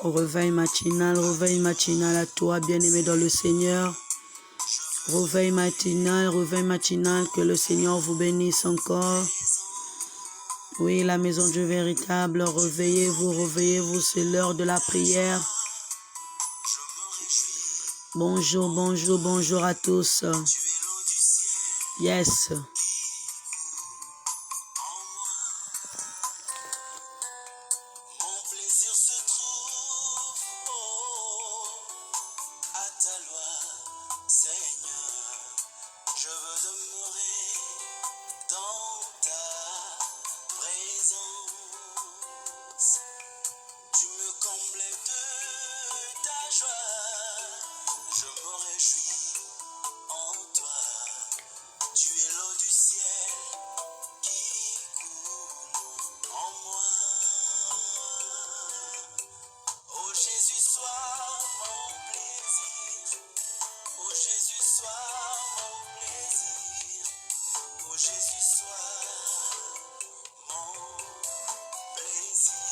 Réveil matinal à toi, bien-aimé dans le Seigneur. Réveil matinal, que le Seigneur vous bénisse encore. Oui, la maison Dieu véritable, réveillez-vous, c'est l'heure de la prière. Bonjour à tous. Yes.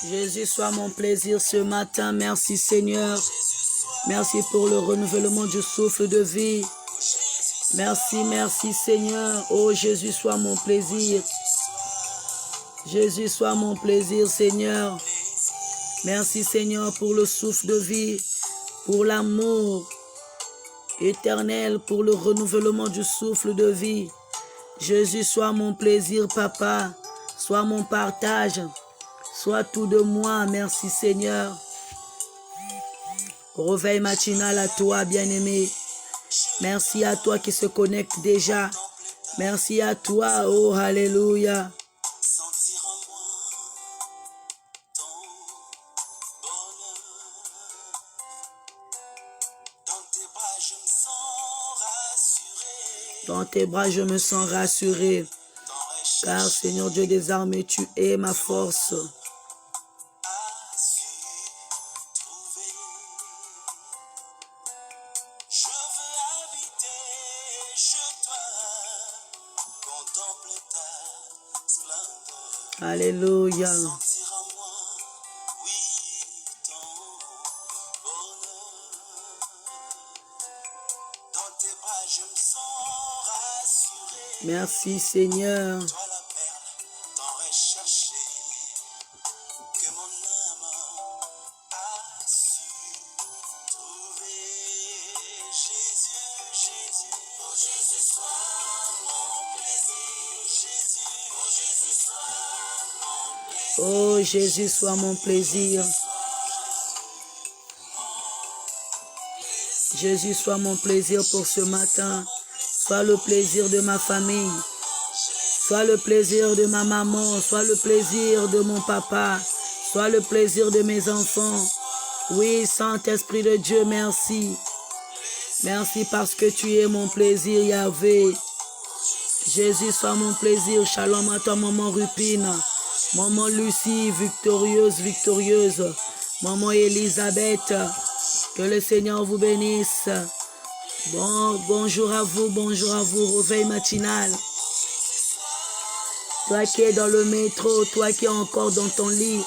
Jésus soit mon plaisir ce matin. Merci Seigneur. Merci pour le renouvellement du souffle de vie. Merci Seigneur. Oh Jésus soit mon plaisir. Jésus soit mon plaisir Seigneur. Merci Seigneur pour le souffle de vie, pour l'amour éternel, pour le renouvellement du souffle de vie. Jésus soit mon plaisir Papa. Sois mon partage. Sois tout de moi, merci Seigneur. Réveil matinal à toi, bien-aimé. Merci à toi qui se connecte déjà. Merci à toi, oh Alléluia. Dans tes bras, je me sens rassuré. Car Seigneur Dieu des armées, tu es ma force. Alléluia. Merci Seigneur. Oh Jésus, sois mon plaisir. Jésus, sois mon plaisir pour ce matin. Sois le plaisir de ma famille. Sois le plaisir de ma maman. Sois le plaisir de mon papa. Sois le plaisir de mes enfants. Oui, Saint-Esprit de Dieu, merci. Merci parce que tu es mon plaisir, Yahvé. Jésus, sois mon plaisir. Shalom à toi, maman Rupine. Maman Lucie, victorieuse. Maman Elisabeth, que le Seigneur vous bénisse. Bonjour à vous, réveil matinal. Toi qui es dans le métro, toi qui es encore dans ton lit.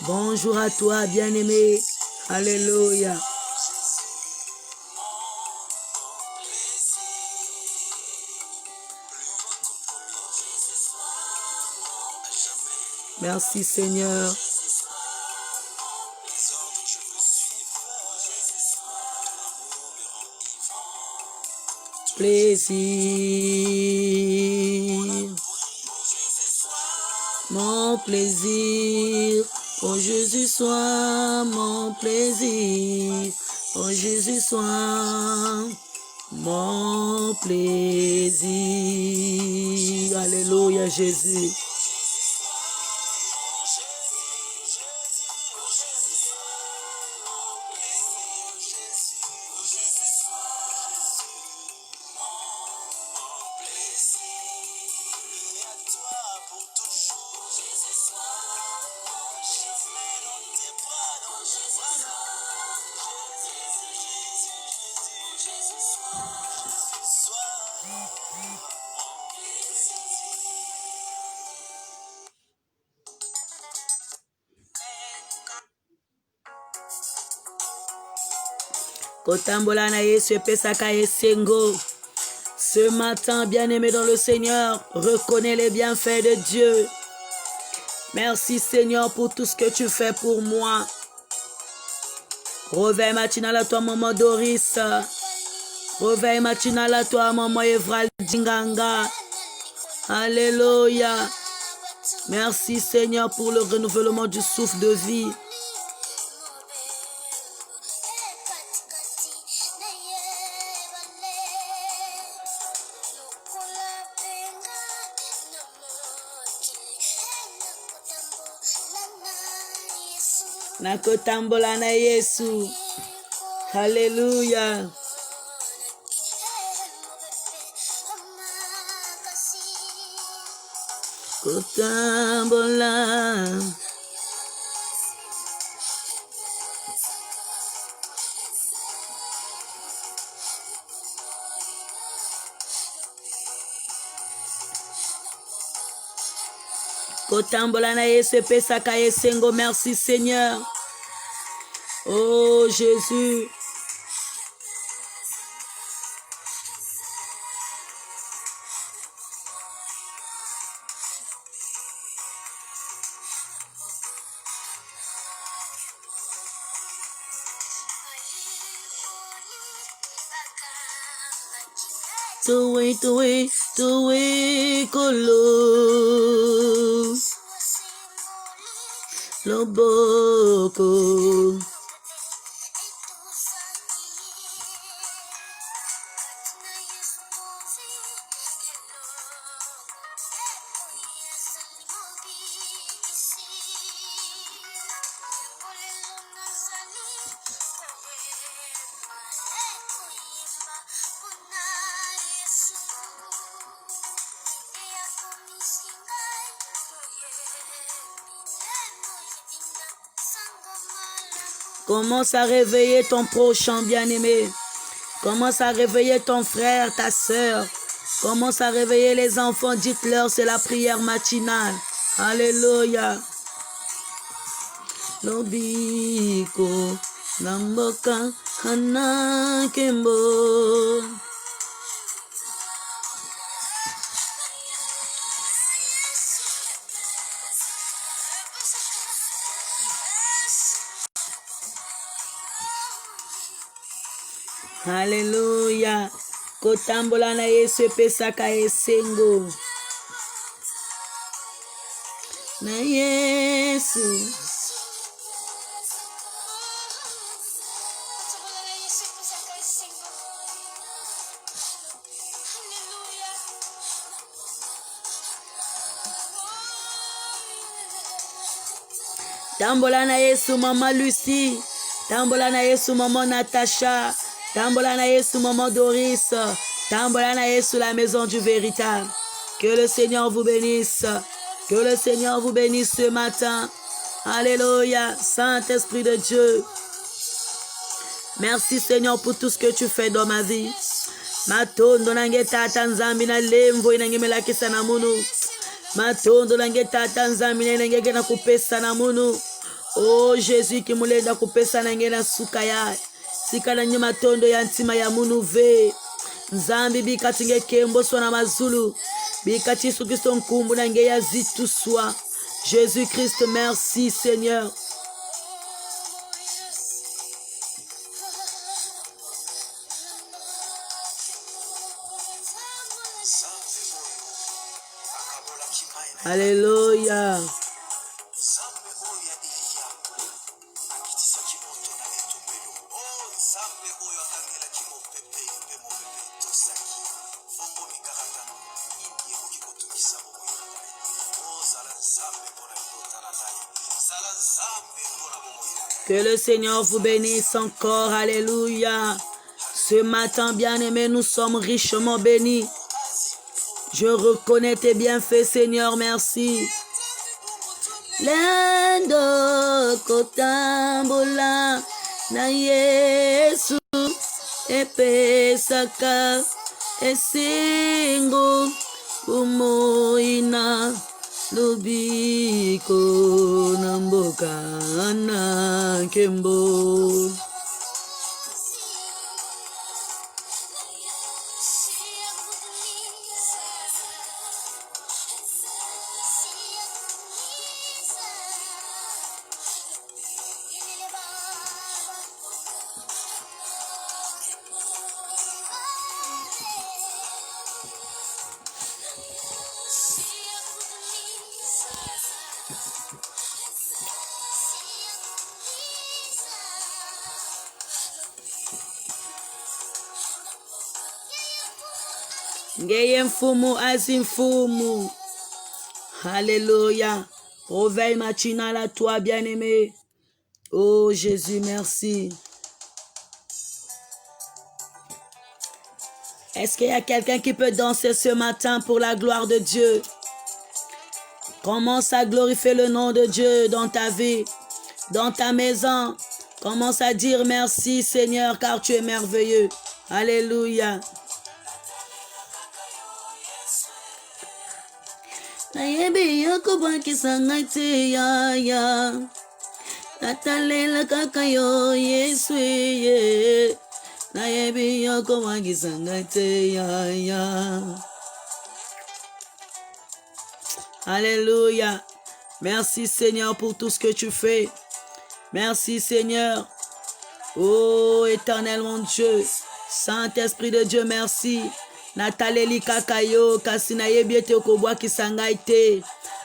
Bonjour à toi, bien-aimé. Alléluia. Merci Seigneur. Plaisir, mon plaisir, oh Jésus soit mon plaisir, oh Jésus soit mon plaisir. Alléluia Jésus. Kotambola na Yesu epesaka esengo. Ce matin, bien-aimé dans le Seigneur, reconnais les bienfaits de Dieu. Merci Seigneur pour tout ce que tu fais pour moi. Réveil matinal à toi, maman Doris. Réveil matinal à toi, maman Evral Dinganga. Alléluia. Merci Seigneur pour le renouvellement du souffle de vie. Nakotambola na Yesu. Alléluia. Kotambola. Kotambola na Yesu epesaka esengo. Merci Seigneur. Oh Jésus. Tuwe kolo loboko. Commence à réveiller ton prochain bien-aimé. Commence à réveiller ton frère, ta soeur. Commence à réveiller les enfants. Dites-leur, c'est la prière matinale. Alléluia. Lobiko, Lamboka, Hana Kembo. Alléluia. Kotambola na Yesu epesaka esengo. Na Yesu. Tambola na Yesu Maman Lucie. Tambola na Yesu Maman Natacha. Tambola na Yesu Maman Doris. Tambola na Yesu la maison du véritable. Que le Seigneur vous bénisse. Que le Seigneur vous bénisse ce matin. Alléluia. Saint-Esprit de Dieu. Merci Seigneur pour tout ce que tu fais dans ma vie. Matondo nange tata nzambi na lemvo inangemela kisa na munu. Matondo nange tata nzambi na nange na kupesa na munu. Oh Jésus qui mulenda kupesa nange na sukaya. Sikala nyuma tondo ya ntima ya munu ve. Nzambi bikati nge kembo swana mazulu. Bikati sukisto nkumbu nange ya zitu swa. Jésus Christ, merci Seigneur. Alléluia. Que le Seigneur vous bénisse encore. Alléluia. Ce matin, bien-aimés, nous sommes richement bénis. Je reconnais tes bienfaits, Seigneur. Merci. Lendo kotambola na Yesu epesaka esingo umoina lubiko namboka na kembo. Ngeye mfumu azimfumu. Alléluia. Réveille matinal à toi, bien-aimé. Oh Jésus, merci. Est-ce qu'il y a quelqu'un qui peut danser ce matin pour la gloire de Dieu? Commence à glorifier le nom de Dieu dans ta vie, dans ta maison. Commence à dire merci Seigneur car tu es merveilleux. Alléluia. Alléluia. Merci Seigneur pour tout ce que tu fais. Merci Seigneur. Oh éternel mon Dieu. Saint-Esprit de Dieu, merci. Nataleli kakayo kasina yebiete okobwa kisangaite.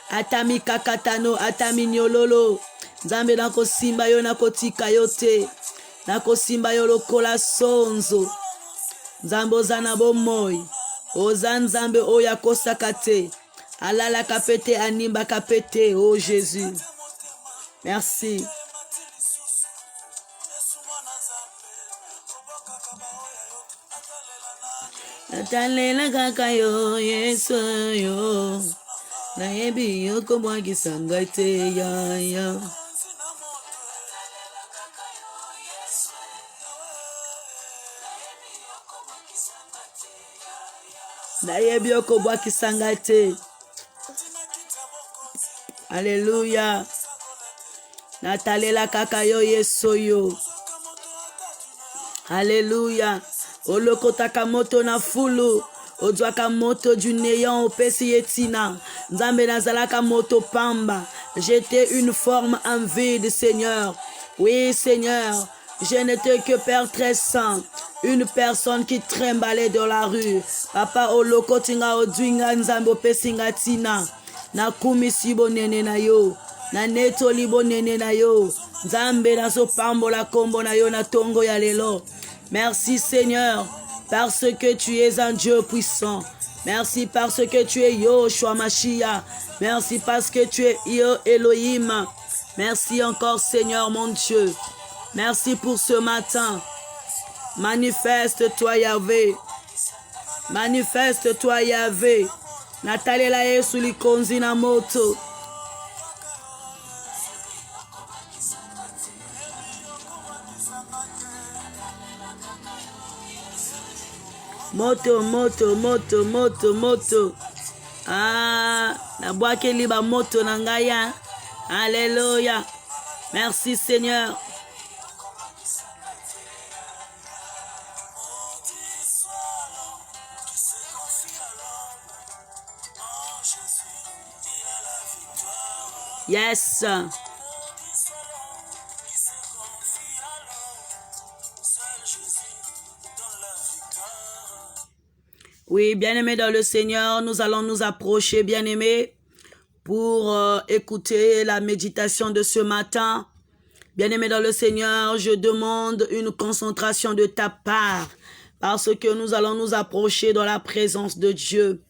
Atami kakatano, atami nyololo. Nzambe nako simba yo nako tika yo te. Nako simba yo lokola sonzo. Nzambe ozana bomoi. Oza nzambe oya kosakate. Alala kapete animba kapete. Oh Jésus. Merci. Natalela kakayo yeso yo. Na yebi yo komwa kisangate ya ya. Na yebi yo komwa kisangate. Alléluia. Natalela kakayo yeso yo. Alléluia. Olokotaka moto na fulu. Odwaka moto du néant au pesi yetina. Nzambe nazalaka moto pamba. J'étais une forme en vide, Seigneur. Oui, Seigneur. Je n'étais que Père très saint. Une personne qui tremblait dans la rue. Papa olokotinga odwinga nzambe opesinga tina. Na kumisi bonene na yo. Na neto libo nene na yo. Nzambe nazo pambola kombo na yo na tongo ya lelo. Merci Seigneur, parce que tu es un Dieu puissant. Merci parce que tu es Yoshua Mashiach. Merci parce que tu es Elohim. Merci encore Seigneur mon Dieu. Merci pour ce matin. Manifeste-toi Yahvé. Manifeste-toi Yahvé. Natalela Yesu likonzi na moto. Moto, moto, moto, moto, moto. Ah, na boake liba moto na ngaya. Alléluia. Merci Seigneur. Yes. Oui, bien-aimés dans le Seigneur, nous allons nous approcher, bien-aimés, pour écouter la méditation de ce matin. Bien-aimés dans le Seigneur, je demande une concentration de ta part, parce que nous allons nous approcher dans la présence de Dieu.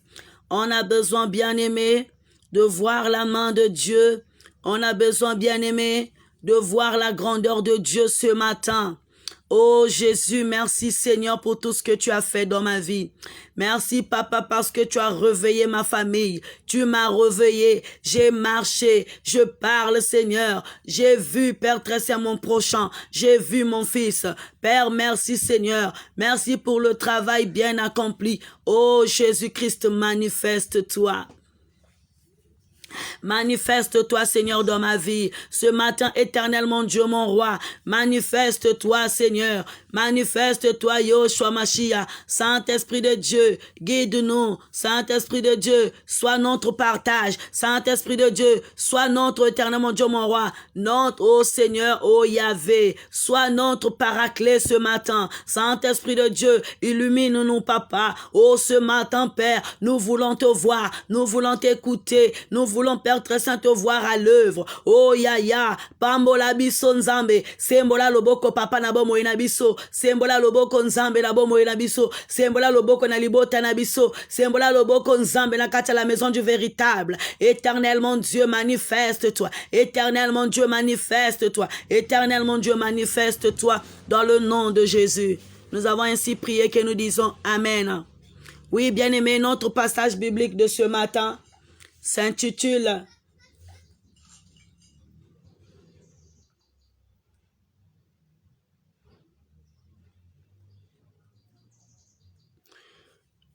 On a besoin, bien-aimés, de voir la main de Dieu. On a besoin, bien-aimés, de voir la grandeur de Dieu ce matin. Oh Jésus, merci Seigneur pour tout ce que tu as fait dans ma vie. Merci Papa parce que tu as réveillé ma famille. Tu m'as réveillé, j'ai marché, je parle Seigneur. J'ai vu Père très saint mon prochain, j'ai vu mon fils. Père, merci Seigneur. Merci pour le travail bien accompli. Oh Jésus-Christ, manifeste-toi. Manifeste-toi, Seigneur, dans ma vie. Ce matin, éternel, mon Dieu, mon roi. Manifeste-toi, Seigneur. Manifeste-toi, Yoshua Mashiach. Saint-Esprit de Dieu, guide-nous. Saint-Esprit de Dieu, sois notre partage. Saint-Esprit de Dieu, sois notre éternel, mon Dieu, mon roi. Notre, ô Seigneur, ô Yahvé, sois notre paraclet ce matin. Saint-Esprit de Dieu, illumine-nous, Papa. Oh, ce matin, Père, nous voulons te voir. Nous voulons t'écouter. Nous voulons voulons, Père très saint, te voir à l'œuvre. Oh yaya, pambola biso nzambe, sembola loboko papa na bomo na biso, sembola loboko nzambe na bomo na biso, sembola loboko na libota na biso, sembola loboko nzambe na kati la maison du véritable. Éternellement Dieu, manifeste-toi. Éternellement Dieu, manifeste-toi. Éternellement Dieu, manifeste-toi dans le nom de Jésus. Nous avons ainsi prié que nous disons Amen. Oui, bien-aimé, notre passage biblique de ce matin s'intitule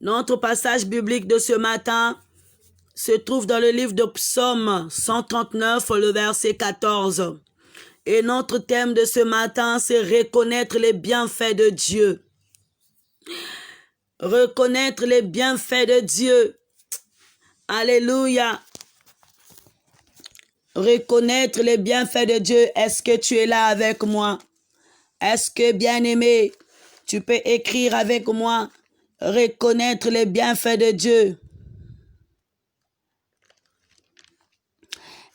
Notre passage biblique de ce matin se trouve dans le livre de Psaume 139, le verset 14. Et notre thème de ce matin, c'est reconnaître les bienfaits de Dieu. Reconnaître les bienfaits de Dieu. Alléluia. Reconnaître les bienfaits de Dieu. Est-ce que tu es là avec moi? Est-ce que, bien-aimé, tu peux écrire avec moi? Reconnaître les bienfaits de Dieu.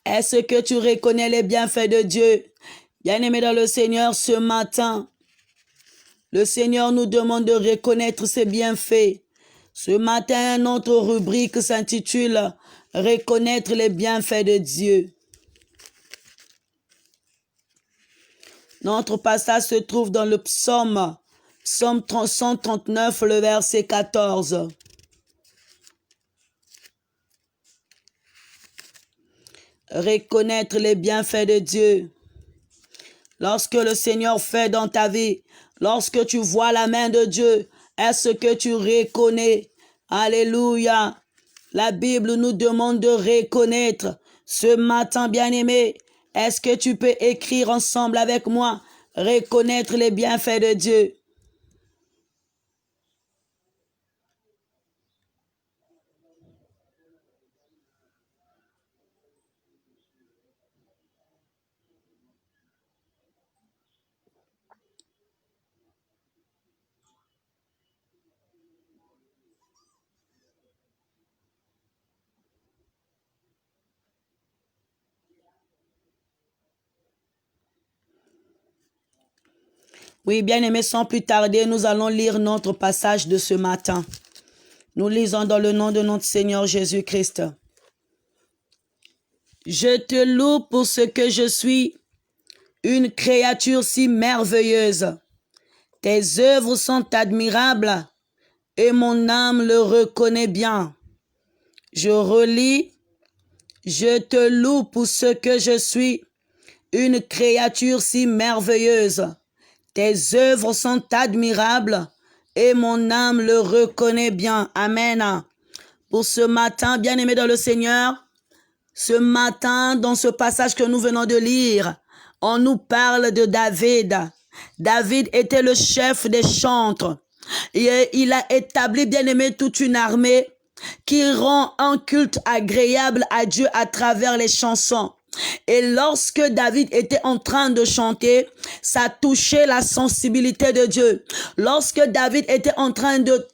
Est-ce que tu reconnais les bienfaits de Dieu? Bien-aimé dans le Seigneur, ce matin, le Seigneur nous demande de reconnaître ses bienfaits. Ce matin, notre rubrique s'intitule « Reconnaître les bienfaits de Dieu ». Notre passage se trouve dans le psaume 139, le verset 14. Reconnaître les bienfaits de Dieu. Lorsque le Seigneur fait dans ta vie, lorsque tu vois la main de Dieu, est-ce que tu reconnais? Alléluia. La Bible nous demande de reconnaître. Ce matin, bien-aimé, est-ce que tu peux écrire ensemble avec moi? Reconnaître les bienfaits de Dieu. Oui, bien-aimés, sans plus tarder, nous allons lire notre passage de ce matin. Nous lisons dans le nom de notre Seigneur Jésus-Christ. Je te loue pour ce que je suis, une créature si merveilleuse. Tes œuvres sont admirables et mon âme le reconnaît bien. Je relis, je te loue pour ce que je suis, une créature si merveilleuse. Tes œuvres sont admirables et mon âme le reconnaît bien. Amen. Pour ce matin, bien-aimé dans le Seigneur, ce matin, dans ce passage que nous venons de lire, on nous parle de David. David était le chef des chantres. Et il a établi, bien-aimé, toute une armée qui rend un culte agréable à Dieu à travers les chansons. Et lorsque David était en train de chanter, ça touchait la sensibilité de Dieu. Lorsque David était en train de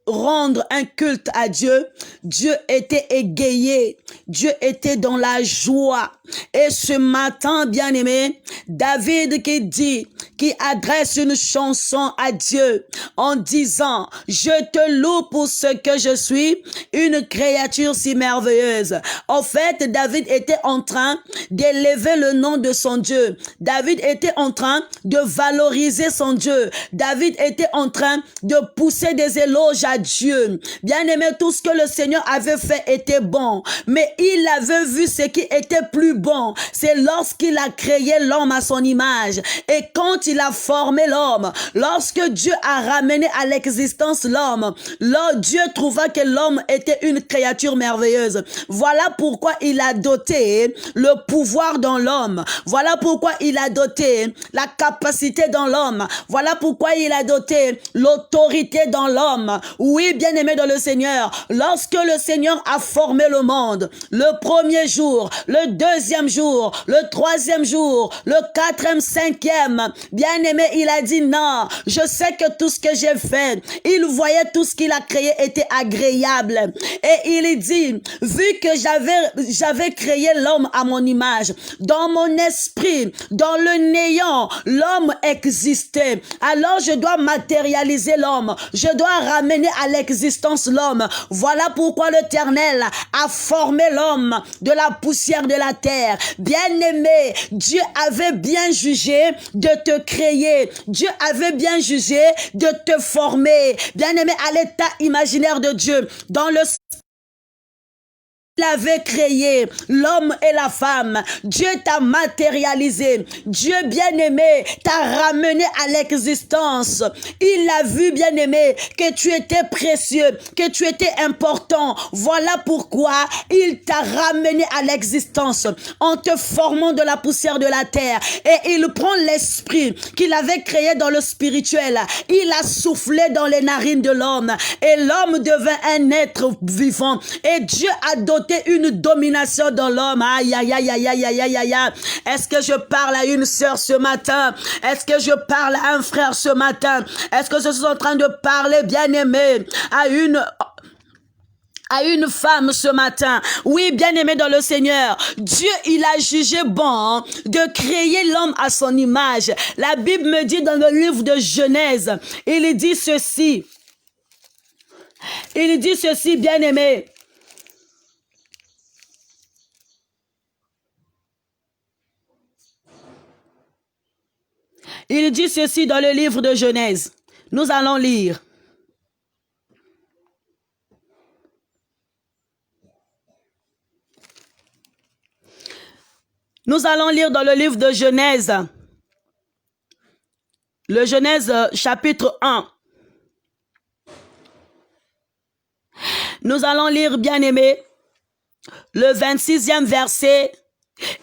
rendre un culte à Dieu, Dieu était égayé, Dieu était dans la joie. Et ce matin, bien-aimé, David qui adresse une chanson à Dieu en disant, je te loue pour ce que je suis, une créature si merveilleuse. En fait, David était en train d'élever le nom de son Dieu. David était en train de valoriser son Dieu. David était en train de pousser des éloges à Dieu. Bien-aimé, tout ce que le Seigneur avait fait était bon, mais il avait vu ce qui était plus bon. C'est lorsqu'il a créé l'homme à son image et quand il a formé l'homme, lorsque Dieu a ramené à l'existence l'homme, Dieu trouva que l'homme était une créature merveilleuse. Voilà pourquoi il a doté le pouvoir dans l'homme. Voilà pourquoi il a doté la capacité dans l'homme. Voilà pourquoi il a doté l'autorité dans l'homme. Oui, bien-aimé dans le Seigneur, lorsque le Seigneur a formé le monde, le premier jour, le deuxième jour, le troisième jour, le quatrième, cinquième, bien-aimé, il a dit non, je sais que tout ce que j'ai fait, il voyait tout ce qu'il a créé était agréable. Et il dit, vu que j'avais créé l'homme à mon image, dans mon esprit, dans le néant, l'homme existait. Alors je dois matérialiser l'homme, je dois ramener à l'existence l'homme. Voilà pourquoi l'Éternel a formé l'homme de la poussière de la terre. Bien-aimé, Dieu avait bien jugé de te créer. Dieu avait bien jugé de te former. Bien-aimé, à l'état imaginaire de Dieu, dans le il avait créé l'homme et la femme. Dieu t'a matérialisé. Dieu bien-aimé t'a ramené à l'existence. Il a vu bien-aimé que tu étais précieux, que tu étais important. Voilà pourquoi il t'a ramené à l'existence en te formant de la poussière de la terre. Et il prend l'esprit qu'il avait créé dans le spirituel. Il a soufflé dans les narines de l'homme et l'homme devint un être vivant. Et Dieu a doté une domination dans l'homme. Aïe, aïe, aïe, aïe, aïe, aïe, aïe, aïe. Est-ce que je parle à une sœur ce matin? Est-ce que je parle à un frère ce matin? Est-ce que je suis en train de parler, bien-aimé, à une femme ce matin? Oui, bien-aimé dans le Seigneur, Dieu, il a jugé bon de créer l'homme à son image. La Bible me dit dans le livre de Genèse, il dit ceci. Il dit ceci, bien-aimé. Il dit ceci dans le livre de Genèse. Nous allons lire. Nous allons lire dans le livre de Genèse. Le Genèse chapitre 1. Nous allons lire, bien-aimé, le 26e verset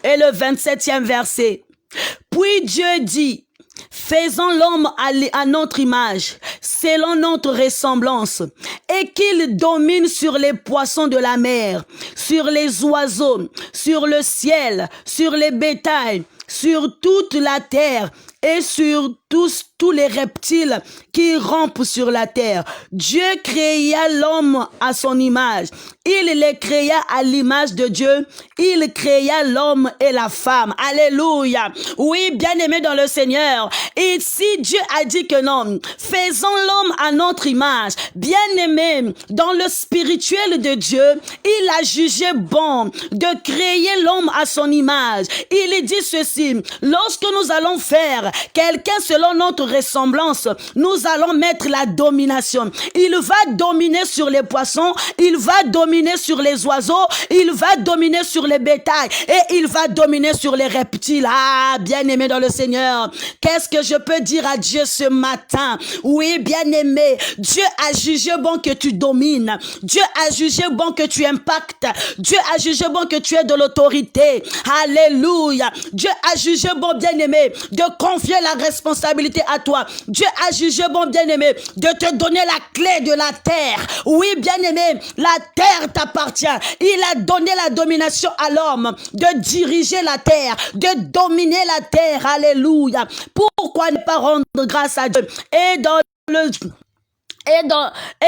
et le 27e verset. Puis Dieu dit, faisons l'homme à notre image, selon notre ressemblance, et qu'il domine sur les poissons de la mer, sur les oiseaux, sur le ciel, sur les bétails, sur toute la terre et sur tous les reptiles qui rampent sur la terre. Dieu créa l'homme à son image. Il les créa à l'image de Dieu. Il créa l'homme et la femme. Alléluia. Oui, bien-aimé dans le Seigneur. Ici, Dieu a dit que non. Faisons l'homme à notre image. Bien-aimé, dans le spirituel de Dieu, il a jugé bon de créer l'homme à son image. Il dit ceci, lorsque nous allons faire quelqu'un selon notre ressemblance, nous allons mettre la domination. Il va dominer sur les poissons, il va dominer sur les oiseaux, il va dominer sur les bétails et il va dominer sur les reptiles. Ah, bien-aimé dans le Seigneur, qu'est-ce que je peux dire à Dieu ce matin? Oui, bien-aimé, Dieu a jugé bon que tu domines. Dieu a jugé bon que tu impactes. Dieu a jugé bon que tu aies de l'autorité. Alléluia. Dieu a jugé bon, bien-aimé, de confier la responsabilité à toi. Dieu a jugé bon, bien-aimé, de te donner la clé de la terre. Oui, bien-aimé, la terre t'appartient. Il a donné la domination à l'homme de diriger la terre, de dominer la terre. Alléluia. Pourquoi ne pas rendre grâce à Dieu? Et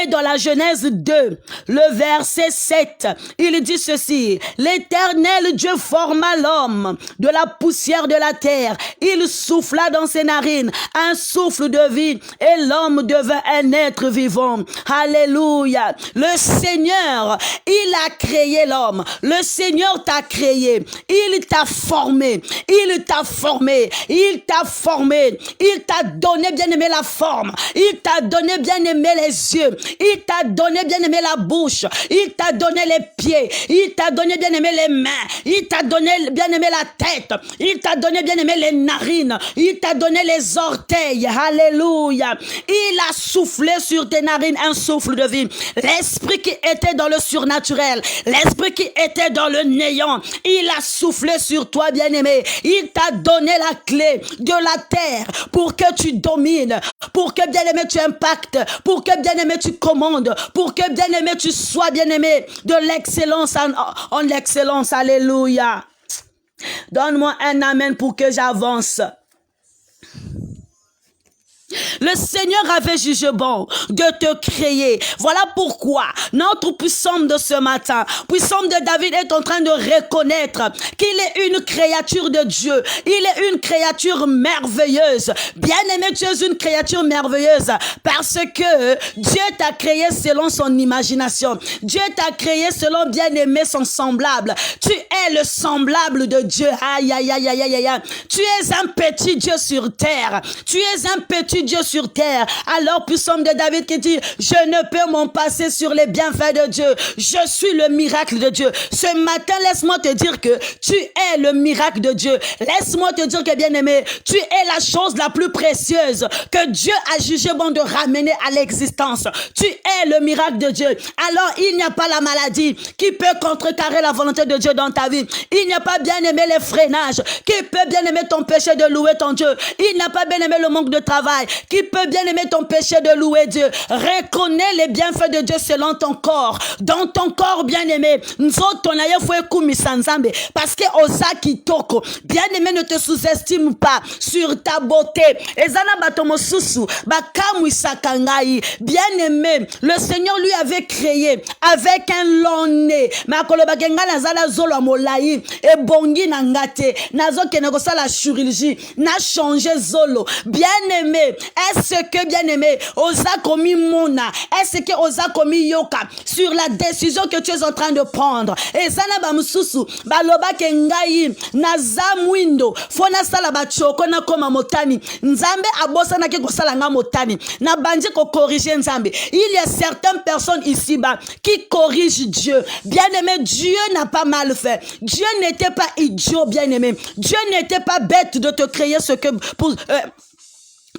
dans la Genèse 2, le verset 7, il dit ceci, l'Éternel Dieu forma l'homme de la poussière de la terre. Il souffla dans ses narines un souffle de vie et l'homme devint un être vivant. Alléluia. Le Seigneur, il a créé l'homme. Le Seigneur t'a créé. Il t'a formé. Il t'a formé. Il t'a formé. Il t'a donné, bien-aimé, la forme. Il t'a donné, bien-aimé, les yeux, il t'a donné, bien-aimé, la bouche, il t'a donné les pieds, il t'a donné, bien-aimé, les mains, il t'a donné, bien-aimé, la tête, il t'a donné, bien-aimé, les narines, il t'a donné les orteils. Alléluia. Il a soufflé sur tes narines un souffle de vie. L'esprit qui était dans le surnaturel, l'esprit qui était dans le néant, il a soufflé sur toi, bien-aimé. Il t'a donné la clé de la terre pour que tu domines, pour que, bien-aimé, tu impactes, pour pour que, bien-aimé, tu commandes, pour que, bien-aimé, tu sois, bien-aimé, de l'excellence en l'excellence. Alléluia. Donne-moi un amen pour que j'avance. Le Seigneur avait jugé bon de te créer. Voilà pourquoi notre puissant de ce matin, puissant de David, est en train de reconnaître qu'il est une créature de Dieu. Il est une créature merveilleuse. Bien-aimé, tu es une créature merveilleuse parce que Dieu t'a créé selon son imagination. Dieu t'a créé selon, bien-aimé, son semblable. Tu es le semblable de Dieu. Aïe, aïe, aïe, aïe, aïe, aïe. Tu es un petit Dieu sur terre. Tu es un petit Dieu sur terre. Alors, puissant de David qui dit, je ne peux m'en passer sur les bienfaits de Dieu. Je suis le miracle de Dieu. Ce matin, laisse-moi te dire que tu es le miracle de Dieu. Laisse-moi te dire que, bien-aimé, tu es la chose la plus précieuse que Dieu a jugé bon de ramener à l'existence. Tu es le miracle de Dieu. Alors, il n'y a pas la maladie qui peut contrecarrer la volonté de Dieu dans ta vie. Il n'y a pas, bien-aimé, les freinages qui peut, bien-aimé, t'empêcher de louer ton Dieu. Il n'y a pas, bien-aimé, le manque de travail qui peut, bien-aimé, t'empêcher de louer Dieu. Reconnais les bienfaits de Dieu selon ton corps. Dans ton corps, bien-aimé, parce que osa kitoko, bien-aimé, ne te sous-estime pas sur ta beauté. Bien-aimé, le Seigneur lui avait créé avec un long nez. La chirurgie n'a changé zolo. Bien-aimé, est-ce que, bien-aimé, osa komi mona, est-ce que osa komi yoka sur la décision que tu es en train de prendre? Et zana bamususu baloba ke ngai naza mwindo fona sala bachoko na koma motani nzambe abosa na ke kosala nga motani na bandi ko corriger nzambe. Il y a certaines personnes ici-bas qui corrigent Dieu. Bien-aimé, Dieu n'a pas mal fait. Dieu n'était pas idiot, bien-aimé. Dieu n'était pas bête de te créer ce que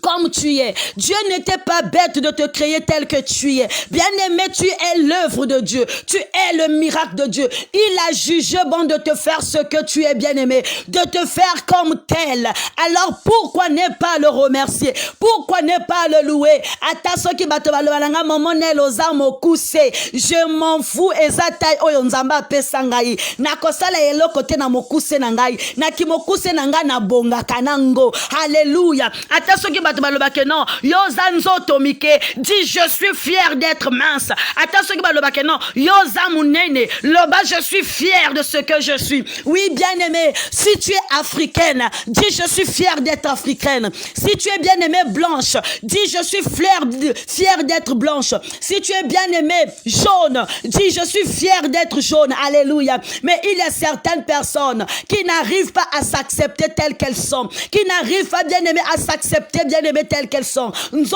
comme tu es. Dieu n'était pas bête de te créer tel que tu es. Bien-aimé, tu es l'œuvre de Dieu. Tu es le miracle de Dieu. Il a jugé bon de te faire ce que tu es, bien-aimé. De te faire comme tel. Alors, pourquoi ne pas le remercier? Pourquoi ne pas le louer? Je m'en fous. Alléluia. Non, dis je suis fier d'être mince. Non, je suis fier de ce que je suis. Oui, bien-aimé, si tu es africaine, dis je suis fier d'être africaine. Si tu es bien-aimé blanche, dis je suis fier d'être blanche. Si tu es bien-aimé jaune, dis je suis fier d'être jaune. Alléluia. Mais il y a certaines personnes qui n'arrivent pas à s'accepter telles qu'elles sont, qui n'arrivent pas, bien-aimé, à s'accepter, bien-aimés, telles qu'elles sont. Oh,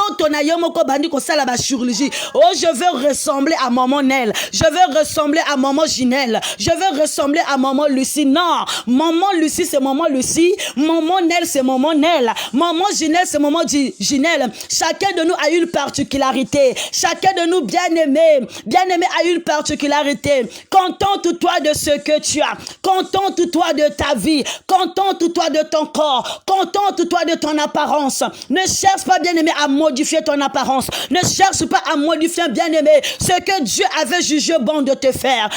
je veux ressembler à maman Nel. Je veux ressembler à maman Ginelle. Je veux ressembler à maman Lucie. Non, maman Lucie, c'est maman Lucie. Maman Nel, c'est maman Nel. Maman Ginelle, c'est maman Ginelle. Chacun de nous a une particularité. Chacun de nous, bien-aimé, a une particularité. Contente-toi de ce que tu as. Contente-toi de ta vie. Contente-toi de ton corps. Contente-toi de ton apparence. Ne cherche pas, bien-aimé, à modifier ton apparence. Ne cherche pas à modifier, bien-aimé, ce que Dieu avait jugé bon de te faire.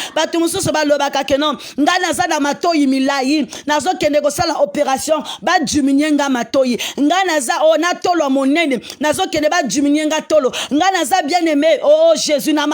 Opération bien-aimé, oh Jésus, non,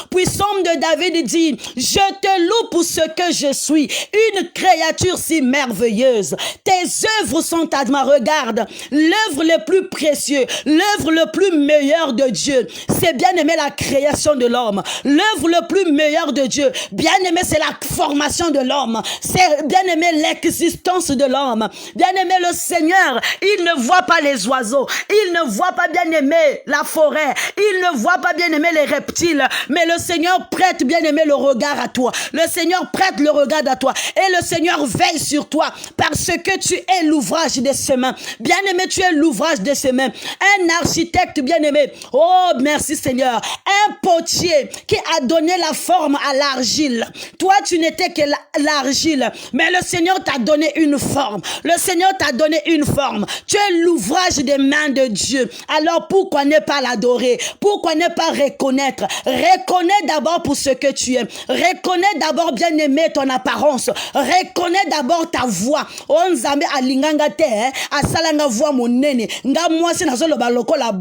puissant de David dit, je te loue pour ce que je suis, une créature si merveilleuse. Tes œuvres sont à ma regarde. L'œuvre le plus précieux, l'œuvre le plus meilleur de Dieu, c'est bien aimé la création de l'homme. L'œuvre le plus meilleur de Dieu, bien aimé, c'est la formation de l'homme. C'est bien aimé l'existence de l'homme. Bien aimé, le Seigneur, il ne voit pas les oiseaux, il ne voit pas, bien aimé, la forêt, il ne voit pas, bien aimé, les reptiles, mais le Seigneur prête, bien aimé, le regard à toi. Le Seigneur prête le regard à toi et le Seigneur veille sur toi parce que tu es l'ouvrage de ses mains. Bien-aimé, tu es l'ouvrage de ses mains. Un architecte bien-aimé. Oh, merci Seigneur. Un potier qui a donné la forme à l'argile. Toi, tu n'étais que l'argile, mais le Seigneur t'a donné une forme. Le Seigneur t'a donné une forme. Tu es l'ouvrage des mains de Dieu. Alors, pourquoi ne pas l'adorer? Pourquoi ne pas reconnaître? Reconnais d'abord pour ce que tu es. Reconnais d'abord, bien-aimé, ton apparence. Reconnais d'abord ta voix. On nzambe alinganga te, asalanga voix monene. Nga mwasi nazolo baloko la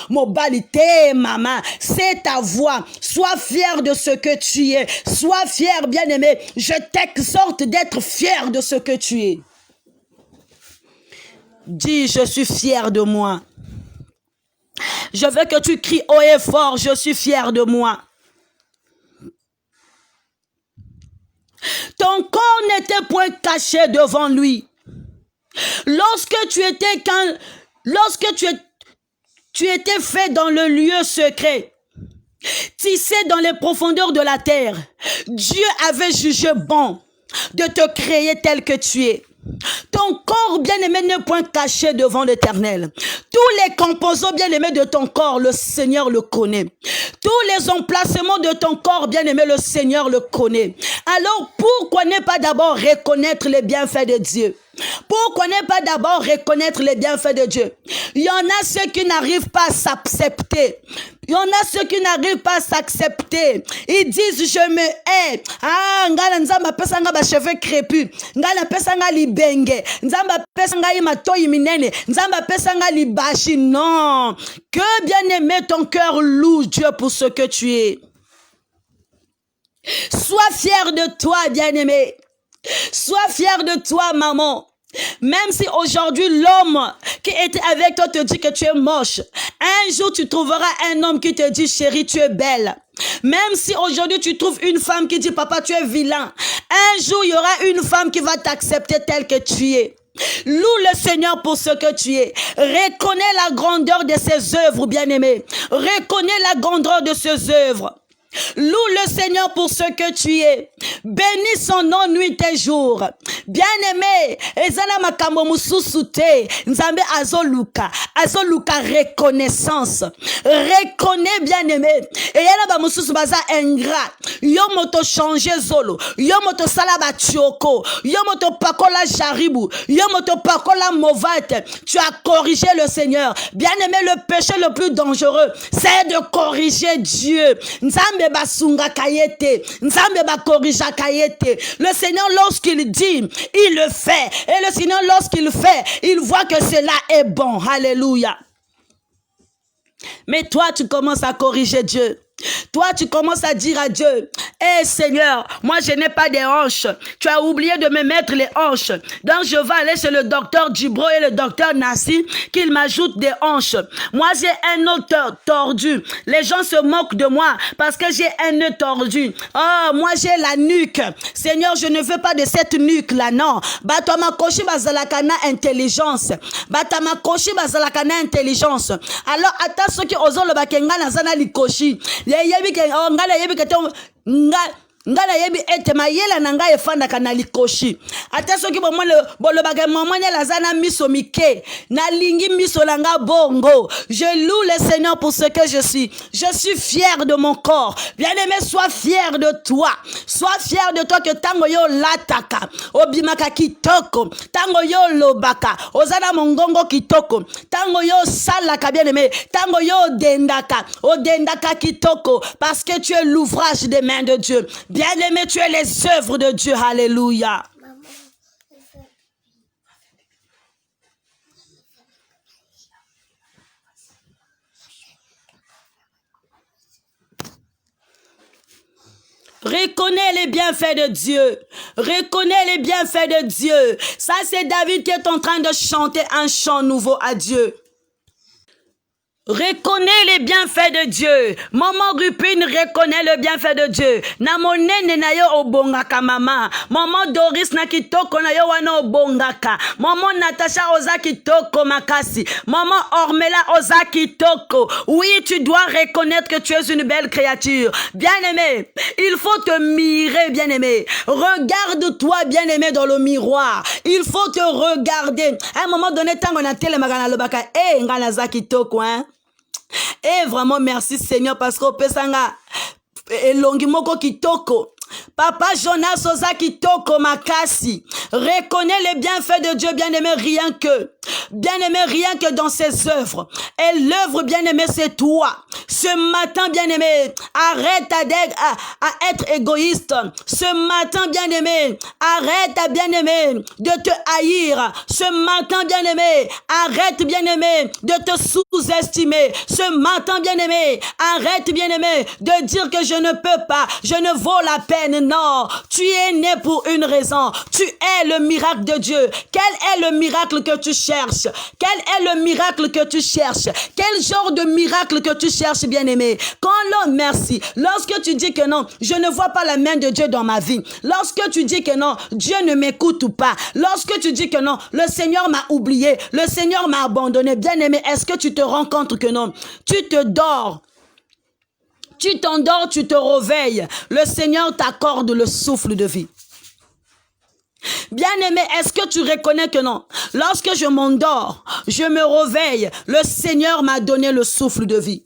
mobali te, maman. C'est ta voix. Sois fier de ce que tu es. Sois fier, bien-aimé. Je t'exhorte d'être fier de ce que tu es. Dis, je suis fier de moi. Je veux que tu cries haut et fort, je suis fier de moi. Ton corps n'était point caché devant lui. Lorsque tu étais fait dans le lieu secret, tissé dans les profondeurs de la terre, Dieu avait jugé bon de te créer tel que tu es. Ton corps bien-aimé n'est point caché devant l'Éternel. Tous les composants bien-aimés de ton corps, le Seigneur le connaît. Tous les emplacements de ton corps bien-aimé, le Seigneur le connaît. Alors pourquoi ne pas d'abord reconnaître les bienfaits de Dieu? Pourquoi ne pas d'abord reconnaître les bienfaits de Dieu? Il y en a ceux qui n'arrivent pas à s'accepter. Il y en a ceux qui n'arrivent pas à s'accepter. Ils disent, je me hais. Ah, ngala nzamba pesa nga ba cheveux crépus. Ngala pesa nga libenge. Nzamba pesa nga imatoyi minene. Nzamba pesa nga libashi. Non. Que bien-aimé ton cœur loue Dieu pour ce que tu es. Sois fier de toi, bien-aimé. Sois fier de toi, maman. Même si aujourd'hui l'homme qui était avec toi te dit que tu es moche, un jour tu trouveras un homme qui te dit chérie tu es belle. Même si aujourd'hui tu trouves une femme qui dit papa tu es vilain, un jour il y aura une femme qui va t'accepter tel que tu es. Loue le Seigneur pour ce que tu es. Reconnais la grandeur de ses œuvres, bien-aimé. Reconnais la grandeur de ses œuvres. Loue le Seigneur pour ce que tu es. Bénis son nom nuit et jour. Bien-aimé, ezana makambo mususu te. Nzambe azoluka reconnaissance. Reconnais, bien-aimé. Et yana ba mususu baza ingrat. Yo moto changer zolo. Yo moto salaba tioko. Yo moto pakola jaribu. Yo moto pakola movate. Tu as corrigé le Seigneur. Bien-aimé, le péché le plus dangereux, c'est de corriger Dieu. Nzambe basunga kayete, nzambe ba korija kayete. Le Seigneur lorsqu'il dit, il le fait. Et le Seigneur lorsqu'il fait, il voit que cela est bon. Alléluia. Mais toi, tu commences à corriger Dieu. Toi, tu commences à dire à Dieu, hey Seigneur, moi je n'ai pas de hanches. Tu as oublié de me mettre les hanches. Donc je vais aller chez le docteur Dubro et le docteur Nassi qu'il m'ajoute des hanches. Moi j'ai un nœud tordu. Les gens se moquent de moi parce que j'ai un nœud tordu. Oh, moi j'ai la nuque. Seigneur, je ne veux pas de cette nuque là, non. Batama koshi bazalakana intelligence. Batama koshi bazalakana intelligence. Alors attends ceux qui osent le bakenga nazana likoshi. Ngala yebi ete mayela na ngai efanda kana likoshi ata soki bomone bolobaka mamanya lazana miso mike na lingi miso langa bongo. Je loue le Seigneur pour ce que je suis fier de mon corps. Bien-aimé, sois fier de toi. Sois fier de toi que tango yo lataka obimaka kitoko, tango yo lobaka ozana mongongo kitoko, tango yo salaka, bien-aimé, tango yo odendaka kitoko, parce que tu es l'ouvrage des mains de Dieu. Bien-aimé, tu es les œuvres de Dieu. Alléluia. Reconnais les bienfaits de Dieu. Reconnais les bienfaits de Dieu. Ça, c'est David qui est en train de chanter un chant nouveau à Dieu. Reconnais les bienfaits de Dieu. Maman Rupine reconnaît le bienfait de Dieu. Na monene na yo obongaka mama. Maman Doris na kitoko na yo wana obongaka. Maman Natacha oza kitoko makasi. Maman Ormela oza kitoko. Oui, tu dois reconnaître que tu es une belle créature. Bien-aimé, il faut te mirer, bien-aimé. Regarde-toi, bien-aimé, dans le miroir. Il faut te regarder. À un moment donné, tant qu'on a télé magana lobaka, ngana za kitoko, hein. Et vraiment merci Seigneur parce qu'au pesanga elongi moko kitoko. Papa Jonas Oza kitoko makasi. Reconnais les bienfaits de Dieu, bien-aimé, rien que dans ses œuvres. Et l'œuvre, bien-aimé, c'est toi. Ce matin, bien-aimé, arrête à être égoïste. Ce matin, bien-aimé, arrête, bien-aimé, de te haïr. Ce matin, bien-aimé, arrête, bien-aimé, de te sous-estimer. Ce matin, bien-aimé, arrête, bien-aimé, de dire que je ne peux pas, je ne vaux la peine. Non, tu es né pour une raison. Tu es le miracle de Dieu. Quel est le miracle que tu cherches? Quel est le miracle que tu cherches? Quel genre de miracle que tu cherches, bien-aimé? Quand l'homme, merci, lorsque tu dis que non, je ne vois pas la main de Dieu dans ma vie. Lorsque tu dis que non, Dieu ne m'écoute pas. Lorsque tu dis que non, le Seigneur m'a oublié, le Seigneur m'a abandonné. Bien-aimé, est-ce que tu te rends compte que non? Tu te dors. Tu t'endors, tu te réveilles. Le Seigneur t'accorde le souffle de vie. Bien-aimé, est-ce que tu reconnais que non? Lorsque je m'endors, je me réveille. Le Seigneur m'a donné le souffle de vie.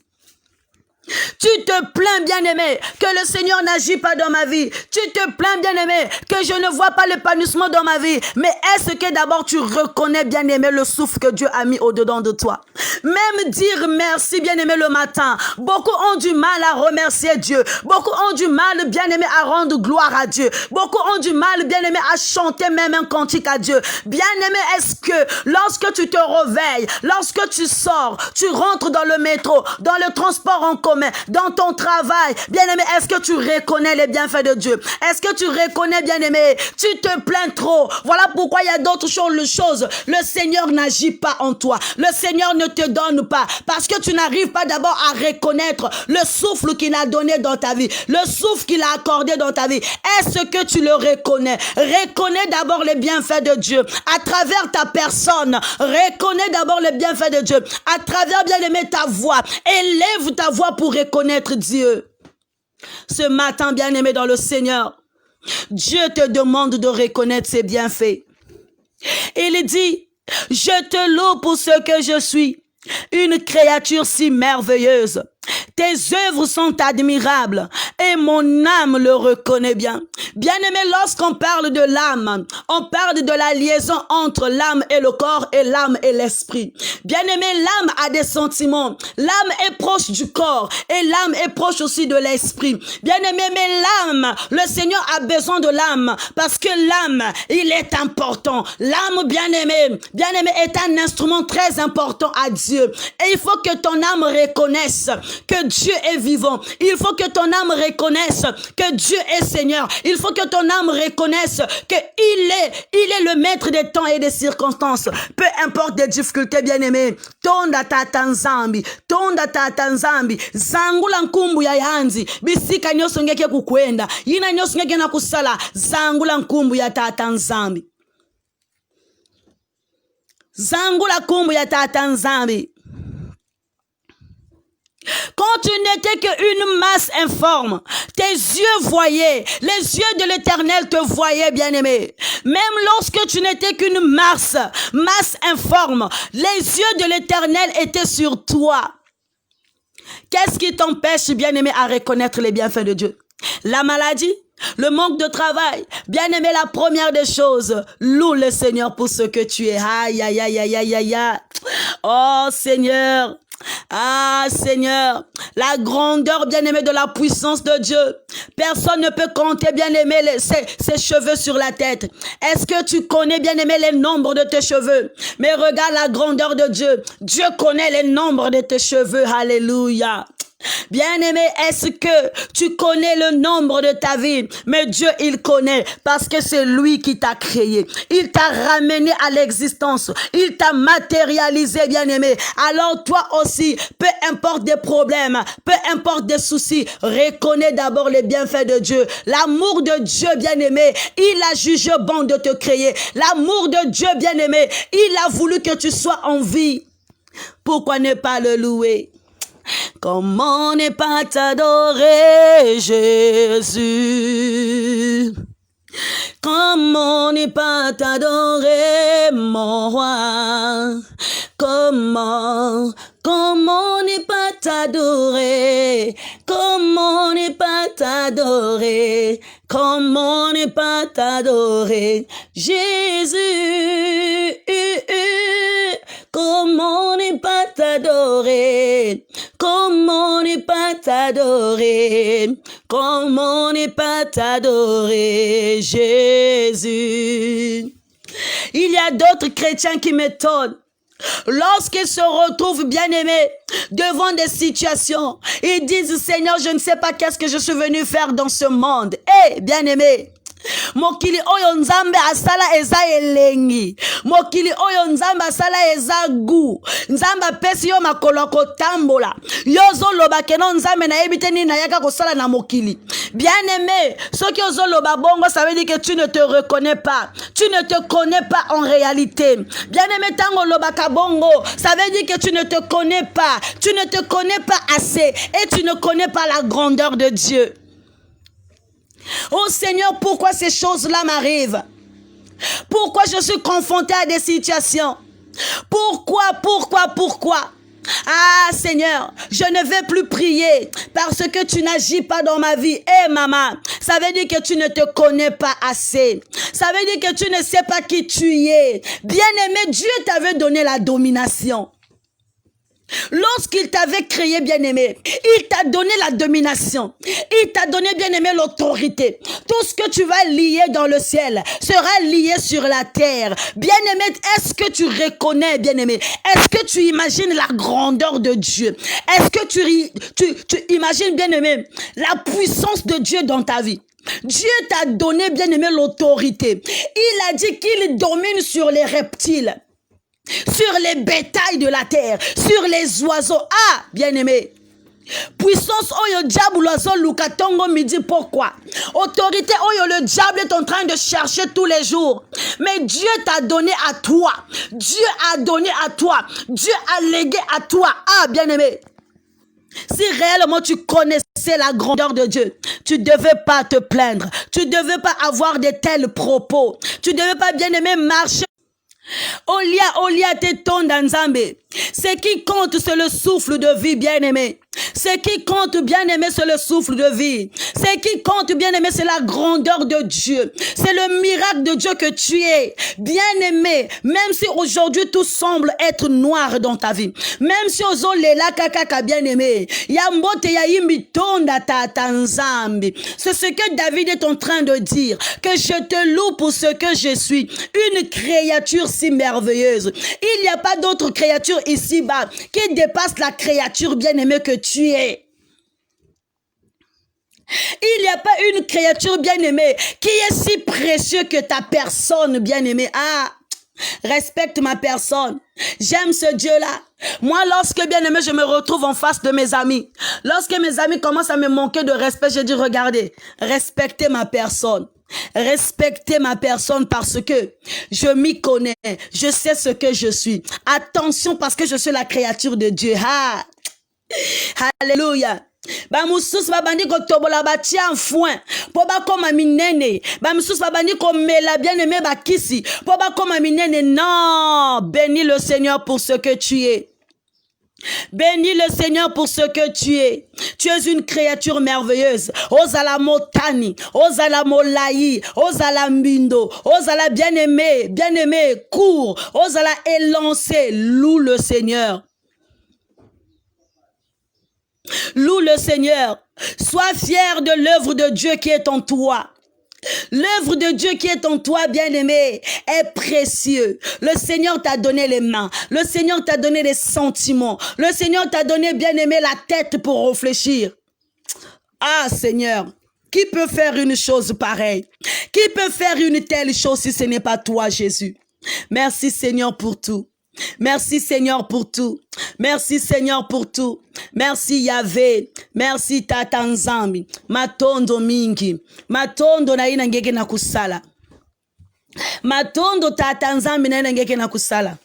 Tu te plains, bien-aimé, que le Seigneur n'agit pas dans ma vie. Tu te plains, bien-aimé, que je ne vois pas l'épanouissement dans ma vie. Mais est-ce que d'abord tu reconnais, bien-aimé, le souffle que Dieu a mis au-dedans de toi? Même dire merci, bien-aimé, le matin. Beaucoup ont du mal à remercier Dieu. Beaucoup ont du mal, bien-aimé, à rendre gloire à Dieu. Beaucoup ont du mal, bien-aimé, à chanter même un cantique à Dieu. Bien-aimé, est-ce que lorsque tu te réveilles, lorsque tu sors, tu rentres dans le métro, dans le transport en commun, dans ton travail, bien-aimé, est-ce que tu reconnais les bienfaits de Dieu? Est-ce que tu reconnais, bien-aimé? Tu te plains trop. Voilà pourquoi il y a d'autres choses. Le Seigneur n'agit pas en toi. Le Seigneur ne te donne pas. Parce que tu n'arrives pas d'abord à reconnaître le souffle qu'il a donné dans ta vie. Le souffle qu'il a accordé dans ta vie. Est-ce que tu le reconnais? Reconnais d'abord les bienfaits de Dieu. À travers ta personne. Reconnais d'abord les bienfaits de Dieu. À travers, bien-aimé, ta voix. Élève ta voix pour reconnaître Dieu. Ce matin, bien-aimé dans le Seigneur, Dieu te demande de reconnaître ses bienfaits. Il dit, je te loue pour ce que je suis, une créature si merveilleuse. Tes œuvres sont admirables et mon âme le reconnaît bien. Bien-aimé, lorsqu'on parle de l'âme, on parle de la liaison entre l'âme et le corps et l'âme et l'esprit. Bien-aimé, l'âme a des sentiments. L'âme est proche du corps et l'âme est proche aussi de l'esprit. Bien-aimé, mais l'âme, le Seigneur a besoin de l'âme parce que l'âme, il est important. L'âme, bien-aimé, est un instrument très important à Dieu. Et il faut que ton âme reconnaisse que Dieu est vivant. Il faut que ton âme reconnaisse que Dieu est Seigneur. Il faut que ton âme reconnaisse que il est le maître des temps et des circonstances. Peu importe les difficultés, bien-aimés. Tonda tata nzambi. Zangula nkumbu ya yanzi. Bisika nyoso ngeke kukwenda. Yina nyoso ngeke na kusala. Zangula nkumbu ya tata nzambi. Zangula nkumbu ya tata nzambi. Quand tu n'étais qu'une masse informe, tes yeux voyaient, les yeux de l'Éternel te voyaient, bien-aimé. Même lorsque tu n'étais qu'une masse informe, les yeux de l'Éternel étaient sur toi. Qu'est-ce qui t'empêche, bien-aimé, à reconnaître les bienfaits de Dieu? La maladie? Le manque de travail? Bien-aimé, la première des choses, loue le Seigneur pour ce que tu es. Aïe, aïe, aïe, aïe, aïe, aïe, aïe. Oh Seigneur. Ah Seigneur, la grandeur, bien-aimé, de la puissance de Dieu. Personne ne peut compter, bien-aimé, ses cheveux sur la tête. Est-ce que tu connais, bien-aimé, les nombres de tes cheveux? Mais regarde la grandeur de Dieu. Dieu connaît les nombres de tes cheveux. Alléluia. Bien-aimé, est-ce que tu connais le nombre de ta vie? Mais Dieu, il connaît parce que c'est lui qui t'a créé. Il t'a ramené à l'existence. Il t'a matérialisé, bien-aimé. Alors toi aussi, peu importe des problèmes, peu importe des soucis, reconnais d'abord les bienfaits de Dieu. L'amour de Dieu, bien-aimé, il a jugé bon de te créer. L'amour de Dieu, bien-aimé, il a voulu que tu sois en vie. Pourquoi ne pas le louer? Comment ne pas t'adorer, Jésus? Comment ne pas t'adorer, mon roi? Comment ne pas t'adorer? Comment ne pas t'adorer? Comment ne pas t'adorer, Jésus? Comment ne pas t'adorer? Comment ne pas t'adorer? Comment ne pas t'adorer, Jésus? Il y a d'autres chrétiens qui m'étonnent. Lorsqu'ils se retrouvent bien-aimés devant des situations, ils disent, Seigneur, je ne sais pas qu'est-ce que je suis venu faire dans ce monde. Eh, bien-aimés, mokili oyo nzambe asala eza elengi, mokili oyo nzambe asala eza gu, nzambe apesi yo makolo kotambola, yo zoloba keno nzambe na yebite nini na yaka kosala na mokili. Bien-aimé, ce qui ozoloba bongo, ça veut dire que tu ne te reconnais pas, tu ne te connais pas en réalité. Bien-aimé, tango lobaka bongo, ça veut dire que tu ne te connais pas assez et tu ne connais pas la grandeur de Dieu. Oh Seigneur, pourquoi ces choses-là m'arrivent? Pourquoi je suis confronté à des situations? Pourquoi? Ah Seigneur, je ne vais plus prier parce que tu n'agis pas dans ma vie. Eh maman, ça veut dire que tu ne te connais pas assez. Ça veut dire que tu ne sais pas qui tu es. Bien-aimé, Dieu t'avait donné la domination. Lorsqu'il t'avait créé, bien-aimé, il t'a donné la domination. Il t'a donné, bien-aimé, l'autorité. Tout ce que tu vas lier dans le ciel sera lié sur la terre. Bien-aimé, est-ce que tu reconnais, bien-aimé? Est-ce que tu imagines la grandeur de Dieu? Est-ce que tu imagines, bien-aimé, la puissance de Dieu dans ta vie? Dieu t'a donné, bien-aimé, l'autorité. Il a dit qu'il domine sur les reptiles, sur les bétails de la terre, sur les oiseaux. Ah, bien-aimé, puissance oyo diable l'oiseau lukatongo midi. Pourquoi? Autorité oyo le diable est en train de chercher tous les jours. Mais Dieu t'a donné à toi. Dieu a donné à toi. Dieu a légué à toi. Ah, bien-aimé, si réellement tu connaissais la grandeur de Dieu, tu ne devais pas te plaindre. Tu ne devais pas avoir de tels propos. Tu ne devais pas, bien-aimé, marcher. Olia te tonda nzambe. Ce qui compte, c'est le souffle de vie, bien-aimé. Ce qui compte, bien-aimé, c'est le souffle de vie. Ce qui compte, bien-aimé, c'est la grandeur de Dieu. C'est le miracle de Dieu que tu es. Bien-aimé, même si aujourd'hui tout semble être noir dans ta vie, même si ozo lela kakaka, bien-aimé, ya mbote ya yimbi tonda ta nzambe. C'est ce que David est en train de dire, que je te loue pour ce que je suis, une créature si merveilleuse. Il n'y a pas d'autre créature ici-bas qui dépasse la créature, bien-aimée, que tu es. Il n'y a pas une créature, bien-aimée, qui est si précieux que ta personne, bien-aimée. Ah, respecte ma personne. J'aime ce Dieu-là. Moi, lorsque, bien-aimé, je me retrouve en face de mes amis, lorsque mes amis commencent à me manquer de respect, je dis, regardez, respectez ma personne. Respectez ma personne parce que je m'y connais. Je sais ce que je suis. Attention parce que je suis la créature de Dieu. Ah. Alléluia. Bamusus babandi ko tobola batia en foin po ba koma minene. Bamusus babandi ko mela bien-aimé bakisi po ba koma minene. Non, bénis le Seigneur pour ce que tu es. Bénis le Seigneur pour ce que tu es. Tu es une créature merveilleuse. Ozala motani, ozala molayi, ozala mbindo, ozala bien-aimé, bien-aimé, cours, ozala élancé. Loue le Seigneur. Loue le Seigneur. Sois fier de l'œuvre de Dieu qui est en toi. L'œuvre de Dieu qui est en toi, bien-aimé, est précieux. Le Seigneur t'a donné les mains. Le Seigneur t'a donné les sentiments. Le Seigneur t'a donné, bien-aimé, la tête pour réfléchir. Ah, Seigneur, qui peut faire une chose pareille? Qui peut faire une telle chose si ce n'est pas toi, Jésus? Merci, Seigneur, pour tout. Merci, Seigneur, pour tout. Merci, Seigneur, pour tout. Merci, Yahvé. Merci, Tata Nzambi. Matondo mingi. Matondo na ina ngeke na kusala. Matondo Tata Nzambi na ina ngeke na kusala.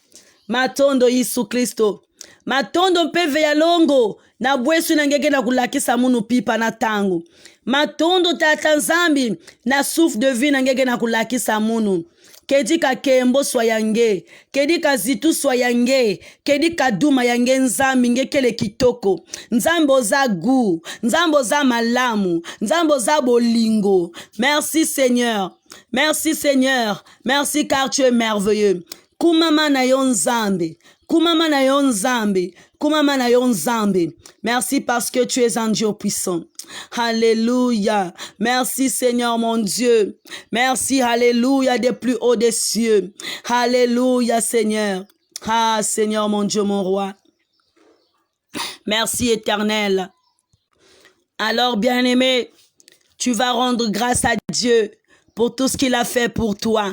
Matondo Yesu Kristo. Matondo mpeve ya longo. Na bwesu na ngeke na kulakisa munu pipa na tangu. Matondo Tata Nzambi. Na souffle de vie na ngeke na kulakisa munu. Kedi ka kembo soyange, kedi ka zitu soyange, kedi ka duma yange nzambi ngekele kitoko. Nzambo za gu, nzambo za malamu, nzambo za bolingo. Merci Seigneur, merci Seigneur, merci car tu es merveilleux. Kumama na yo nzambe, kumama na yo nzambe, kumama na yo nzambe. Merci parce que tu es un Dieu puissant. Alléluia. Merci Seigneur mon Dieu. Merci, alléluia, des plus hauts des cieux. Alléluia Seigneur. Ah Seigneur mon Dieu, mon roi. Merci éternel. Alors bien-aimé, tu vas rendre grâce à Dieu pour tout ce qu'il a fait pour toi.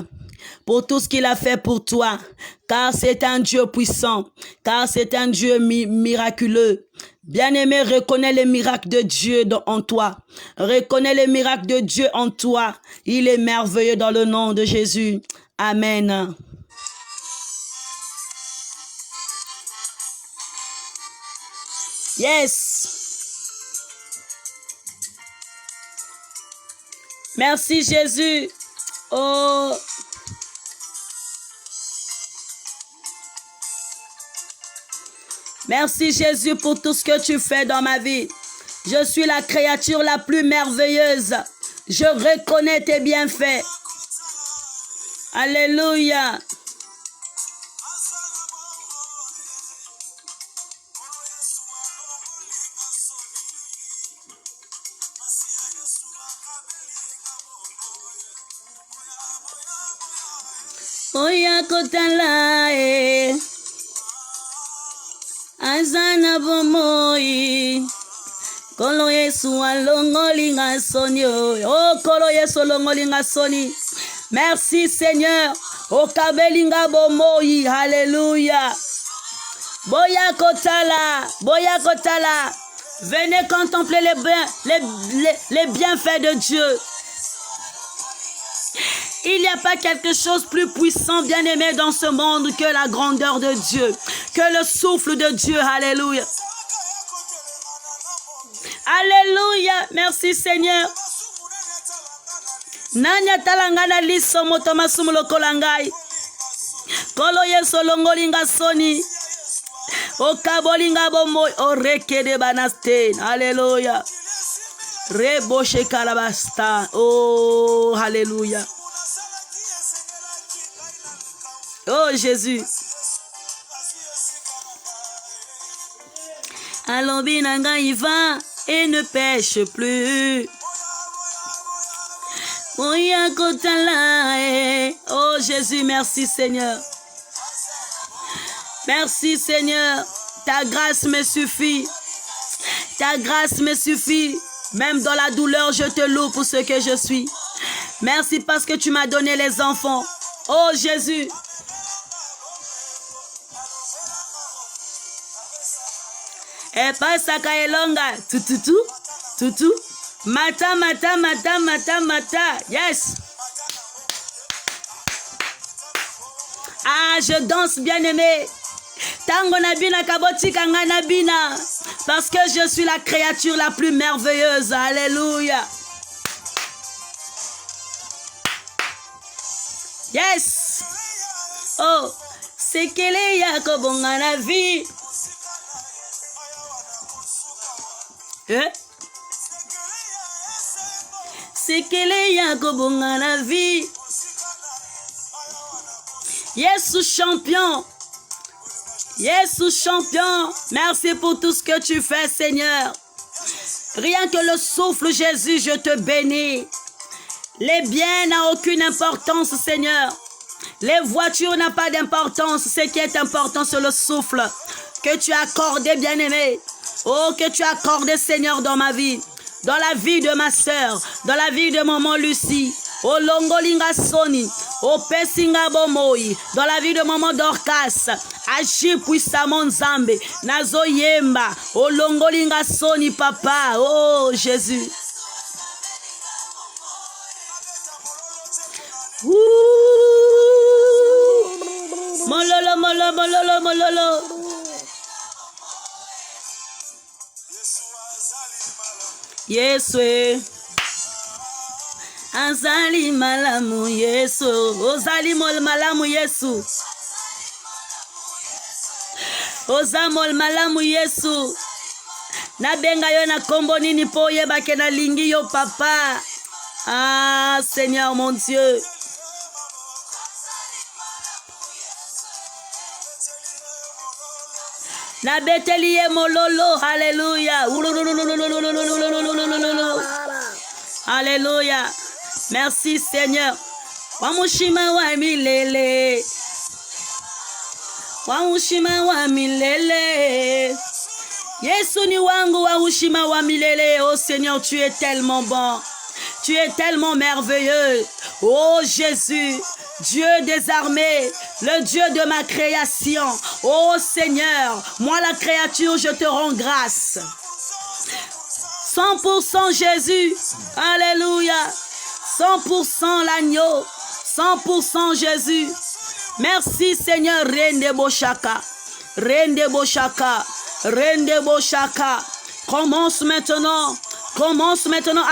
Pour tout ce qu'il a fait pour toi, car c'est un Dieu puissant, car c'est un Dieu miraculeux. Bien-aimé, reconnais les miracles de Dieu en toi. Reconnais les miracles de Dieu en toi. Il est merveilleux dans le nom de Jésus. Amen. Yes. Merci Jésus. Oh. Merci Jésus pour tout ce que tu fais dans ma vie. Je suis la créature la plus merveilleuse. Je reconnais tes bienfaits. Alléluia. Oya kotala Azana bomoi Kolo Yesu alongoli ngasoni oh kolo Yesu alongoli ngasoni. Merci Seigneur. O kabelinga bomoi. Alléluia. Boya kotala, boya kotala. Venez contempler les bienfaits de Dieu. Il n'y a pas quelque chose plus puissant, bien-aimé, dans ce monde que la grandeur de Dieu, que le souffle de Dieu. Alléluia. Alléluia. Merci Seigneur. Nanya talangana liso motoma sumulo kolangai. Kolo Yesu longolinga soni. O kabolinga bomo o reke de banaste. Alléluia. Reboshe kalabasta. Oh, alléluia. Oh Jésus. Allons binanga il va et ne pêche plus. Oh Jésus, merci Seigneur. Merci Seigneur. Ta grâce me suffit. Ta grâce me suffit. Même dans la douleur, je te loue pour ce que je suis. Merci parce que tu m'as donné les enfants. Oh Jésus. Et pasa kaelonga, tutu, mata, yes. Ah, je danse bien-aimé. Tango nabina kaboti kanga nabina. Parce que je suis la créature la plus merveilleuse. Alléluia. Yes. Oh, c'est qu'elle est yakobonga na vie. C'est qu'elle est yakobonga la vie. Yesu champion. Yesu champion. Merci pour tout ce que tu fais, Seigneur. Rien que le souffle, Jésus, je te bénis. Les biens n'ont aucune importance, Seigneur. Les voitures n'ont pas d'importance. Ce qui est important, c'est le souffle que tu as accordé, bien-aimé. Oh, que tu as accordé, Seigneur, dans ma vie, dans la vie de ma sœur, dans la vie de maman Lucie. Oh, Longolinga Soni, oh, Pesinga Bomoi, dans la vie de maman Dorcas. Agis puissamment, Nzambe, Nazo Yemba, oh, Longolinga Soni, papa. Oh, Jésus. Mololo, mololo, mololo, mololo. Yesu, azali malamu Yesu, ozali mol malamu Yesu, ozamol malamu Yesu. Nabenga yo na kombo nini po yebake na lingi yo papa. Ah Seigneur mon Dieu. Na beteliye mololo, alléluia. Alléluia. Merci Seigneur. Wamushima wa milele. Wamushima wa milele. Yesu ni wangu wa ushima wa milele. Oh Seigneur, tu es tellement bon. Tu es tellement merveilleux. Oh Jésus, Dieu des armées, le Dieu de ma création. Oh Seigneur, moi la créature, je te rends grâce. 100% Jésus. Alléluia. 100% l'agneau. 100% Jésus. Merci Seigneur. Rende Boshaka. Rende Boshaka. Rende Boshaka. Commence maintenant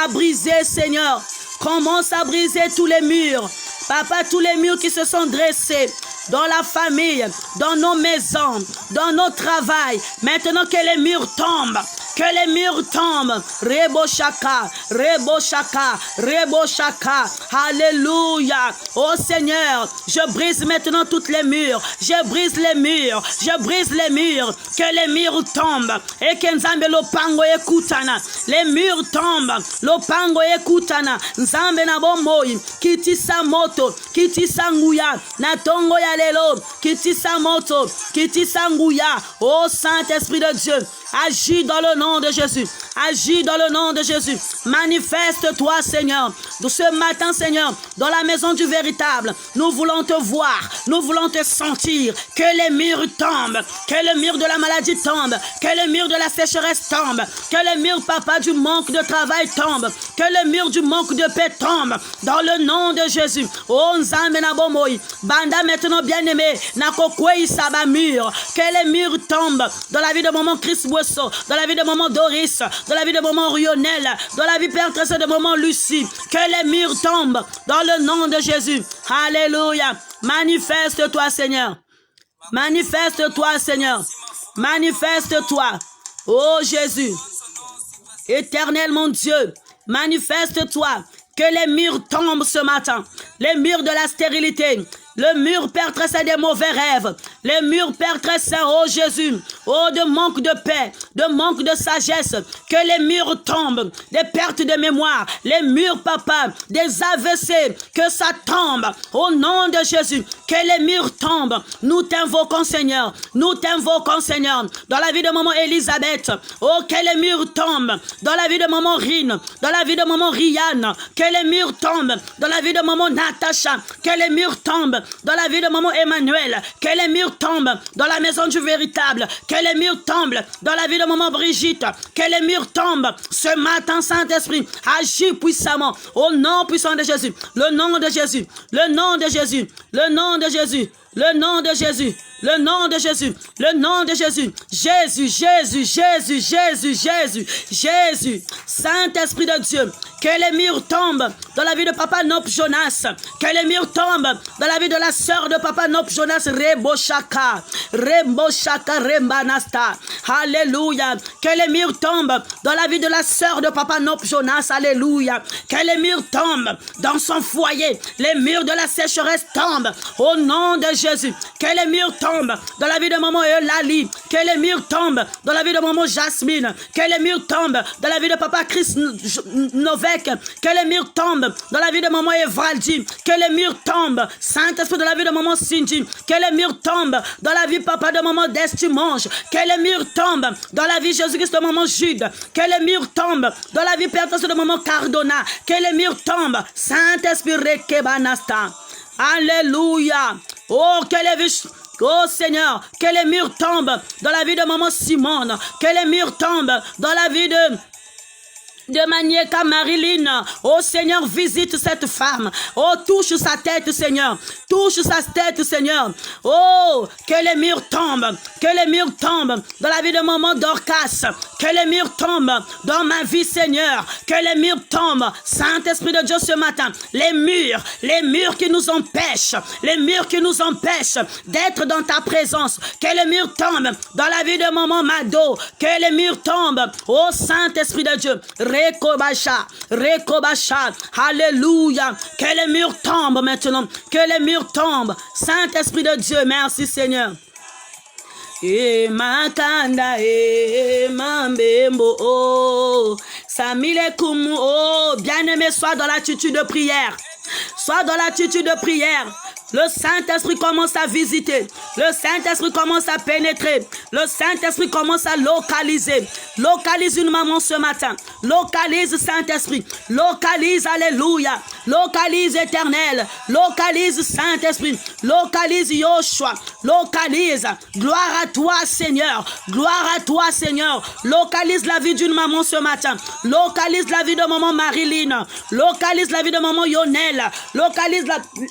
à briser, Seigneur. Commence à briser tous les murs. Papa, tous les murs qui se sont dressés dans la famille, dans nos maisons, dans nos travails. Maintenant que les murs tombent. Que les murs tombent. Rebo Shaka, Rebo Shaka, Rebo Shaka. Alléluia. Oh Seigneur, je brise maintenant toutes les murs. Je brise les murs. Je brise les murs. Que les murs tombent. Et que Nzambe lopango ekutana. Les murs tombent. Lopango ekutana. Nzambe na bomoi. Kitisa moto. Kitisa nguya. Na tongo ya lelo. Kitisa moto. Kitisa nguya. Oh Saint-Esprit de Dieu. Agis dans le nom de Jésus. Agis dans le nom de Jésus. Manifeste-toi, Seigneur. De ce matin, Seigneur, dans la maison du véritable, nous voulons te voir. Nous voulons te sentir. Que les murs tombent. Que le mur de la maladie tombe. Que le mur de la sécheresse tombe. Que le mur, papa, du manque de travail tombe. Que le mur du manque de paix tombe. Dans le nom de Jésus. Oh, Nzambe na bomoi. Banda maintenant bien-aimé. Nakokwei saba mur. Que les murs tombent. Dans la vie de maman Christ dans la vie de maman Doris, dans la vie de maman Rionel, dans la vie Père Tressé de maman Lucie, que les murs tombent dans le nom de Jésus. Alléluia. Manifeste-toi, Seigneur. Manifeste-toi, Seigneur. Manifeste-toi. Oh Jésus. Éternel mon Dieu, manifeste-toi. Que les murs tombent ce matin. Les murs de la stérilité. Le mur, Père très saint, des mauvais rêves. Les murs, Père très saint, oh Jésus. Oh, de manque de paix, de manque de sagesse. Que les murs tombent. Des pertes de mémoire. Les murs, papa, des AVC. Que ça tombe. Au nom de Jésus. Que les murs tombent. Nous t'invoquons, Seigneur. Nous t'invoquons, Seigneur. Dans la vie de maman Elisabeth. Oh, que les murs tombent. Dans la vie de maman Rine. Dans la vie de maman Rianne. Que les murs tombent. Dans la vie de maman Natacha. Que les murs tombent. Dans la vie de maman Emmanuel, que les murs tombent dans la maison du véritable, que les murs tombent dans la vie de maman Brigitte, que les murs tombent ce matin, Saint-Esprit, agis puissamment, au nom puissant de Jésus, le nom de Jésus, le nom de Jésus, le nom de Jésus, le nom de Jésus, le nom de Jésus, le nom de Jésus, Jésus, Jésus, Jésus, Jésus, Jésus, Jésus, Saint-Esprit de Dieu, que les murs tombent dans la vie de Papa Nop Jonas, que les murs tombent dans la vie de la sœur de Papa Nop Jonas, Rebo Shaka, Rembanasta, Alléluia, que les murs tombent dans la vie de la sœur de Papa Nop Jonas, Alléluia, que les murs tombent dans son foyer, les murs de la sécheresse tombent, au nom de Jésus, que les murs tombent tombent dans la vie de maman Eulalie. Que les murs tombent dans la vie de maman Jasmine. Que les murs tombent dans la vie de papa Chris Novek. Que les murs tombent dans la vie de maman Evraldi. Que les murs tombent, Saint-Esprit, dans la vie de maman Cindy. Que les murs tombent dans la vie papa de maman Destimange. Que les murs tombent dans la vie Jésus-Christ de maman Jude. Que les murs tombent dans la vie Père de maman Cardona. Que les murs tombent, Saint-Esprit Rekebanasta. Alléluia. Oh, que les vies... Oh Seigneur, que les murs tombent dans la vie de maman Simone. Que les murs tombent dans la vie de Manieka Marilyn. Oh Seigneur, visite cette femme. Oh, touche sa tête, Seigneur. Touche sa tête, Seigneur. Oh, que les murs tombent. Que les murs tombent dans la vie de maman Dorcas. Que les murs tombent dans ma vie, Seigneur. Que les murs tombent, Saint-Esprit de Dieu, ce matin. Les murs qui nous empêchent. Les murs qui nous empêchent d'être dans ta présence. Que les murs tombent dans la vie de maman Mado. Que les murs tombent, oh Saint-Esprit de Dieu. Rekobasha, Rekobasha, alléluia, que les murs tombent maintenant, que les murs tombent, Saint-Esprit de Dieu, merci Seigneur. E makanda e mambembo oh samile kumu oh bien-aimé, sois dans l'attitude de prière, sois dans l'attitude de prière. Le Saint-Esprit commence à visiter. Le Saint-Esprit commence à pénétrer. Le Saint-Esprit commence à localiser. Localise une maman ce matin. Localise Saint-Esprit. Localise, alléluia. Localise Éternel. Localise Saint-Esprit. Localise Yoshua. Localise. Gloire à toi, Seigneur. Gloire à toi, Seigneur. Localise la vie d'une maman ce matin. Localise la vie de maman Marilyn. Localise la vie de maman Yonel. Localise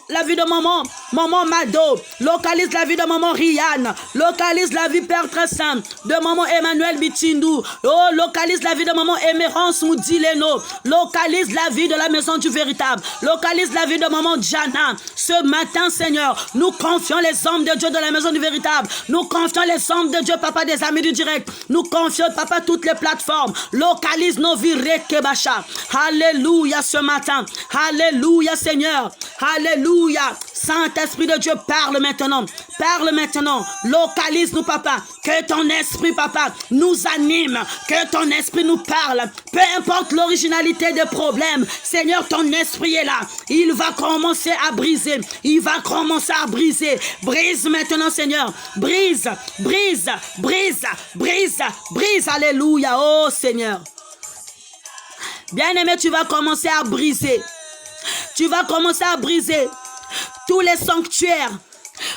la vie de maman Mado, localise la vie de maman Rianne, localise la vie Père très saint de maman Emmanuel Bitindou, oh, localise la vie de maman Émérance Moudileno, localise la vie de la maison du véritable, localise la vie de maman Jana. Ce matin, Seigneur, nous confions les hommes de Dieu de la maison du véritable, nous confions les hommes de Dieu, papa, des amis du direct, nous confions, papa, toutes les plateformes, localise nos vies, Rekebasha. Alléluia ce matin, alléluia Seigneur, alléluia. Saint-Esprit de Dieu, parle maintenant, localise-nous, papa, que ton esprit, papa, nous anime, que ton esprit nous parle, peu importe l'originalité des problèmes, Seigneur, ton esprit est là, il va commencer à briser, brise maintenant, Seigneur, brise, alléluia, oh Seigneur. Bien-aimé, tu vas commencer à briser tous les sanctuaires.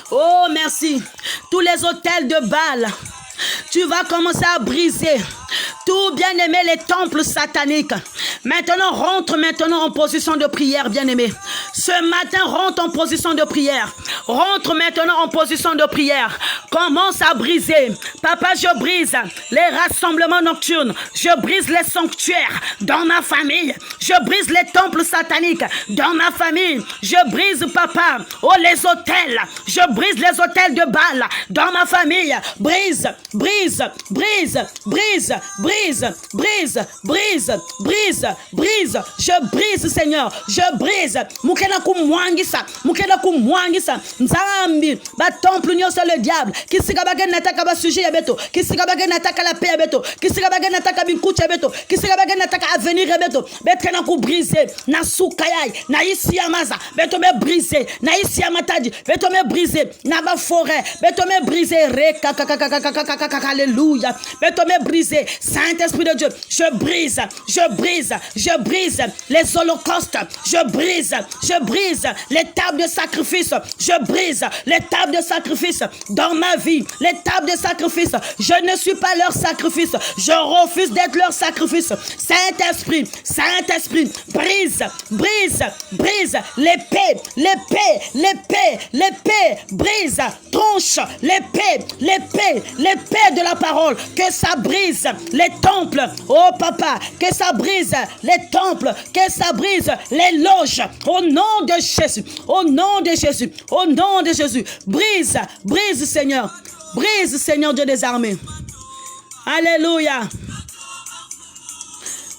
Oh, merci. Tous les hôtels de Baal. Tu vas commencer à briser tout, bien-aimé, les temples sataniques. Maintenant, rentre en position de prière, bien-aimé. Ce matin, rentre en position de prière. Rentre maintenant en position de prière. Commence à briser. Papa, je brise les rassemblements nocturnes. Je brise les sanctuaires dans ma famille. Je brise les temples sataniques dans ma famille. Je brise, papa, oh, les hôtels. Je brise les hôtels de Baal dans ma famille. Brise. Je brise, Seigneur. Je brise. Mukena kumwangisa. Nzambi. Ba temple nyosa le diable. Kisika bagen nataka ba sujet ya beto. Kisika bagen nataka la paix ya beto. Kisika bagen nataka binkucha ya beto. Kisika bagen nataka avenir ya beto. Betkena ku brise. Na sukayai. Na isi ya maza. Beto me brise. Na isi ya matadi. Beto me brise. Na ba forêt. Beto me brise. Alléluia. Beto me brise. Saint-Esprit de Dieu. Je brise les holocaustes. Je brise les tables de sacrifice. Je brise les tables de sacrifice dans ma vie. Les tables de sacrifice. Je ne suis pas leur sacrifice. Je refuse d'être leur sacrifice. Saint-Esprit, brise l'épée, brise, tronche l'épée de la parole. Que ça brise les temples. Oh papa, que ça brise les temples, que ça brise les loges. Au nom de Jésus, brise Seigneur. Brise Seigneur Dieu des armées. Alléluia.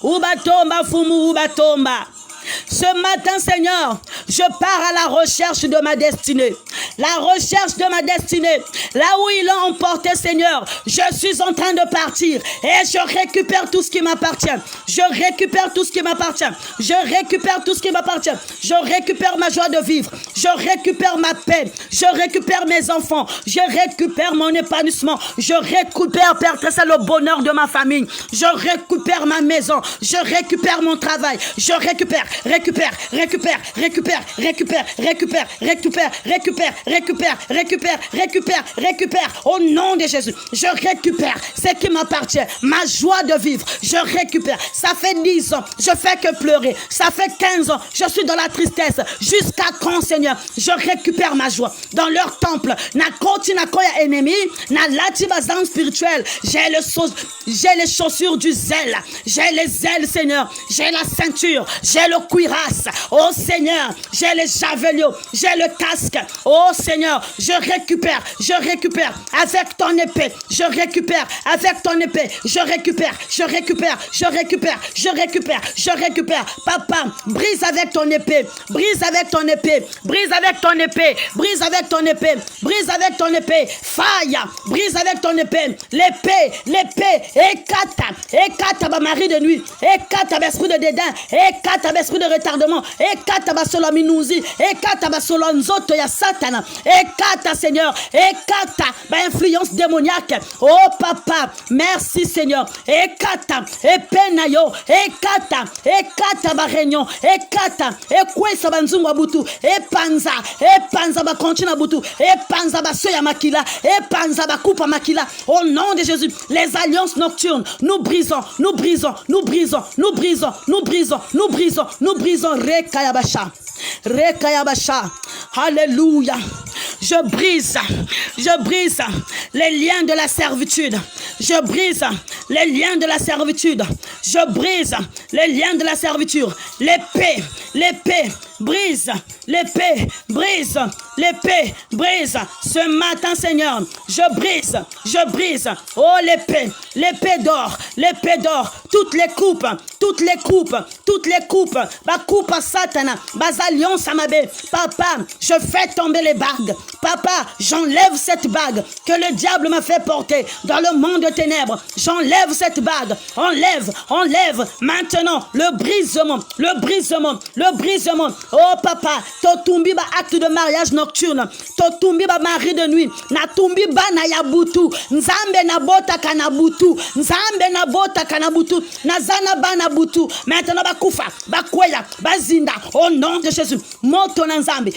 Ubatomba fumu ubatomba. Ce matin, Seigneur, je pars à la recherche de ma destinée. la recherche de ma destinée. Là où ils l'ont emporté, Seigneur, je suis en train de partir et je récupère tout ce qui m'appartient. Je récupère tout ce qui m'appartient. Je récupère tout ce qui m'appartient. Je récupère ma joie de vivre. Je récupère ma paix. Je récupère mes enfants. Je récupère mon épanouissement. Je récupère, Père Très Saint, le bonheur de ma famille. Je récupère ma maison. Je récupère mon travail. Je récupère. Au nom de Jésus, je récupère ce qui m'appartient. Ma joie de vivre, je récupère. Ça fait 10 ans, je fais que pleurer. Ça fait 15 ans, je suis dans la tristesse. Jusqu'à quand, Seigneur, je récupère ma joie. Dans leur temple, na koti na koya ennemi, na lati bazan spirituel. J'ai les chaussures du zèle. J'ai les ailes, Seigneur. J'ai la ceinture. J'ai le cuirasse. Oh Seigneur, j'ai les javelots. J'ai le casque. Oh Seigneur, je récupère avec ton épée. Je récupère avec ton épée. Je récupère. Papa, brise avec ton épée. Brise avec ton épée. Faille. Brise avec ton épée. L'épée. Ekata ba mari de nuit. Ekata ba esprit de dédain. Ekata ba esprit de retardement. Ekata ba solo minuzi. Ekata ba solo nzoto ya Satana. Ekata Seigneur. Ekata ba influence démoniaque. Oh Papa, merci Seigneur. Ekata epenayo. Ekata ba réunion. Ekata ekwesa banzungu abutu. Epanza ba continue butu. Epanza ba soya makila. Epanza ba coupa makila. Au nom de Jésus, les alliances nocturnes, nous brisons. Rekayabasha. Alléluia. Je brise les liens de la servitude. Je brise les liens de la servitude. L'épée brise. Ce matin, Seigneur, je brise. Oh, l'épée d'or. Toutes les coupes. Ma coupe à Satan, ma alliance à ma baie. Papa, je fais tomber les bagues. Papa, j'enlève cette bague que le diable m'a fait porter dans le monde de ténèbres. J'enlève cette bague. Enlève maintenant le brisement. Oh papa, totumbi ba acte de mariage nocturne. Totumbi ba mari de nuit. Na tumbi ba na yabutu. Nzambe na bota kanabutu. Nazana ba na butu. Maintenant ba kufa, ba kweya, ba zinda. Au nom de Jésus. Moto na nzambe.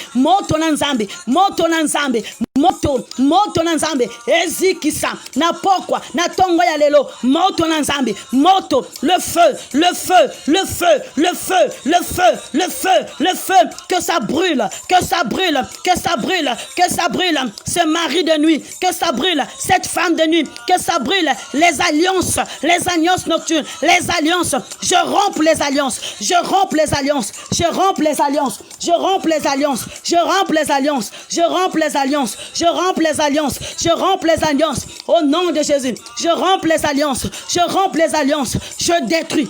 Ezikisa. Na pokwa. Na tongo ya lelo. Moto na nzambe. Moto. Le feu. Que ça brûle. Ce mari de nuit. Que ça brûle. Cette femme de nuit. Que ça brûle. Les alliances nocturnes. Les alliances. Je romps les alliances. Au nom de Jésus. Je romps les alliances. Je détruis.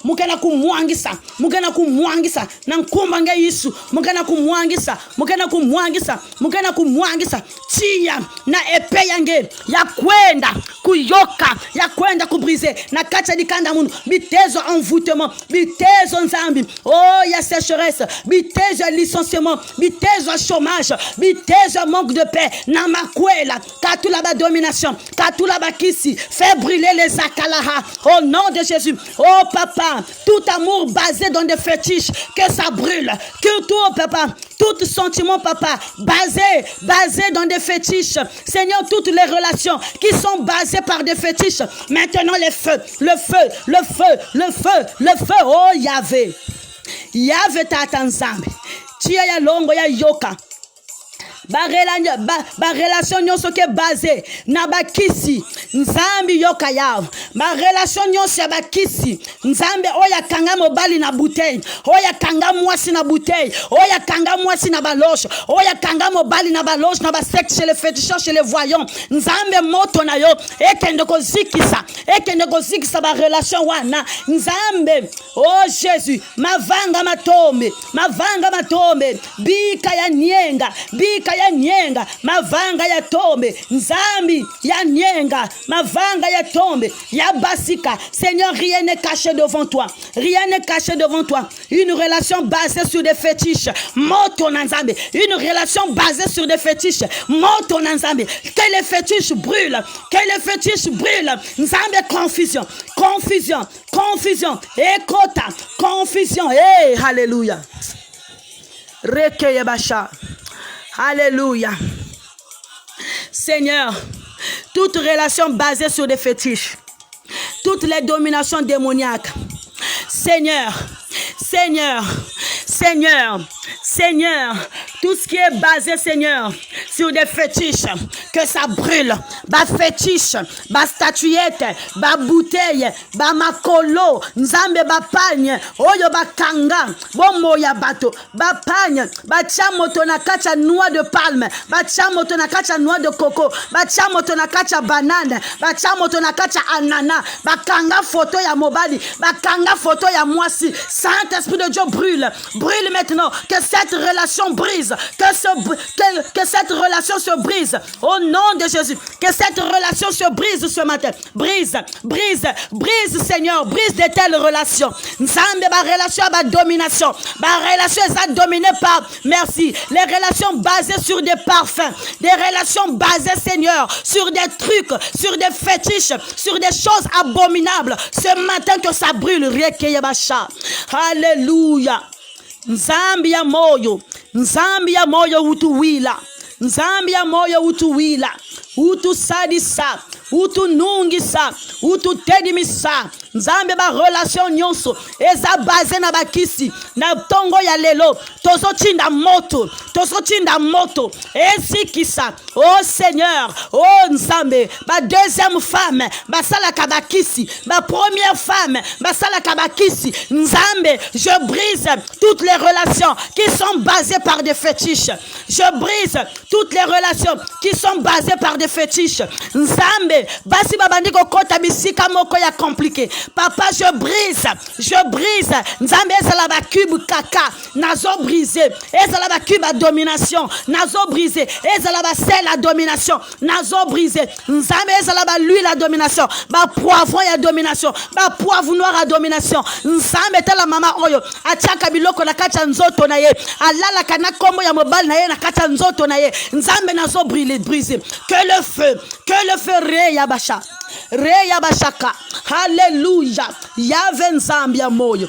Mugana kumwangisa. Nankumbanga Yesu. Mugana kumwangisa. Tia na epe yange. Ya kwenda kuyoka. Ya kwenda kubriser. Na kacha dikanda munu. Bitezo envoûtement. Bitezo nzambi. Oh, ya sécheresse. Bitezo licenciement. Bitezo chômage. Bitezo manque de paix. Na makwela. Katula ba domination. Katula ba kisi. Fais brûler les akalaha. Au nom de Jésus. Oh papa, tout amour basé dans des fétiches, que ça brûle. Que tout, papa, tout sentiment, papa, basé dans des fétiches. Seigneur, toutes les relations qui sont basées par des fétiches. Maintenant, le feu. Oh, Yahvé tatanzambe. Tia ya longo ya yoka. Ba relation nyonso ke basé na ba kisi nzambi yoka yao ma relation nyonso ya bakisi nzambe oya kanga mobali na bouteille oya kanga mwasi na bouteille oya kanga mwasi na baloge oya kanga mobali na baloge na basexe chez les fétichistes chez les voyants nzambe moto na yo ekende kozikisa ba relation wana nzambe oh Jésus mavanga matombe bika ya nyenga mavanga ya tombe nzambi ya nyenga mavanga ya tombe ya basika. Seigneur, rien n'est caché devant toi, une relation basée sur des fétiches moto nzambe, une relation basée sur des fétiches moto nzambe, que les fétiches brûlent nzambe. Confusion ekota confusion. Hey, alléluia. Rekeye basha. Alléluia. Seigneur, toute relation basée sur des fétiches, toutes les dominations démoniaques, Seigneur, tout ce qui est basé, Seigneur, sur des fétiches, que ça brûle. Ba fétiche, ba statuette, ba bouteille, ba makolo, nzambe ba pagne, oyo ba kanga, bomo ya bato, ba pagne, ba chamoto na kacha noix de palme, ba chamoto na kacha noix de coco, ba chamoto na kacha banane, ba chamoto na kacha anana, ba kanga photo ya mobali, ba kanga photo ya mwasi. Saint-Esprit de Dieu brûle maintenant, que cette relation brise, que cette relation se brise au nom de Jésus, que cette relation se brise ce matin, brise Seigneur, brise de telles relations. Nzambe ba relation ba domination, ba relation est dominée par, merci, les relations basées sur des parfums, des relations basées, Seigneur, sur des trucs, sur des fétiches, sur des choses abominables. Ce matin que ça brûle, alléluia. Nzambi ya moyo utuwila, utusadisa, utunungisa, ututedimisa. Nzambe ba relation nyonso eza basé na bakisi na tongo ya lelo tozo tinda moto esikisa. Oh Seigneur, oh Nzambe, ba deuxième femme basala kabakisi, ba première femme basala kabakisi. Nzambe, je brise toutes les relations qui sont basées par des fétiches. Je brise toutes les relations qui sont basées par des fétiches. Nzambe, basi babandi kokota bisika moko ya compliqué. Papa, je brise. Nzambe ezala ba cube kaka, nazo brisé. Ezala ba cube à domination, nazo brisé. Ezala ba sel à domination, nazo brisé. Nzambe ezala ba l'huile à domination, ba poivron à domination, ba poivre noir à domination. Nzambe tala mama oyo atiaka biloko na kacha nzoto na ye, alala kana kombo ya mobali na ye na kacha nzoto na ye. Nzambe nazo brisé. Que le feu reya bashaka. Alléluia. Yave nzambi ya moyo.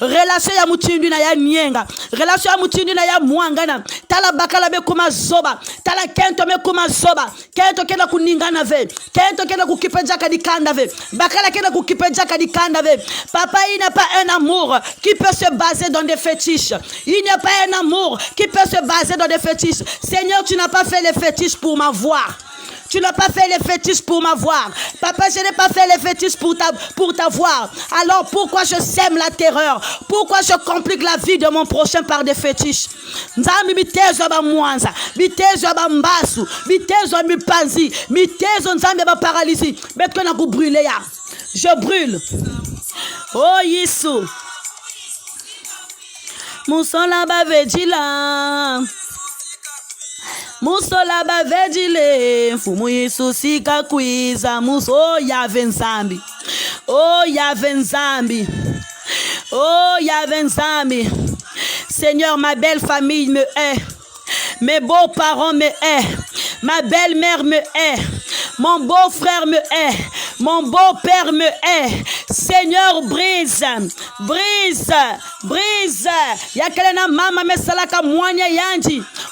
Relation ya mutindu na ya nyenga, relation ya mutindu na ya mwangana. Tala bakala be kuma zoba, tala kento me kuma zoba, kento kena kuningana ve, kento kena kukipenja kadikanda ve, bakala kena kukipenja kadikanda ve. Papa, il n'y a pas un amour qui peut se baser dans des fétiches. Il n'y a pas un amour qui peut se baser dans des fétiches. Seigneur, tu n'as pas fait les fétiches pour m'avoir. Tu n'as pas fait les fétiches pour m'avoir. Papa, je n'ai pas fait les fétiches pour t'avoir. Alors pourquoi je sème la terreur? Pourquoi je complique la vie de mon prochain par des fétiches? Nzambi mitezo ba mwanza, mitezo ba mbasu, mitezo mipanzi, mitezo nzambi ba paralysie. Betko na ku brûler ya. Je brûle. Oh Yesu. Musola ba vedila. Musola ba vedile, fumu Yesu sika kwiza, muso yave nzambi. Oh yave nzambi. Oh yave nzambi. Seigneur, ma belle famille me hait. Mes beaux-parents me haient. Ma belle-mère me hait. Mon beau-frère me hait. Mon beau-père me hait. Seigneur, brise. Brise. Brise. Yakelena mama me salaka mwanya yanji.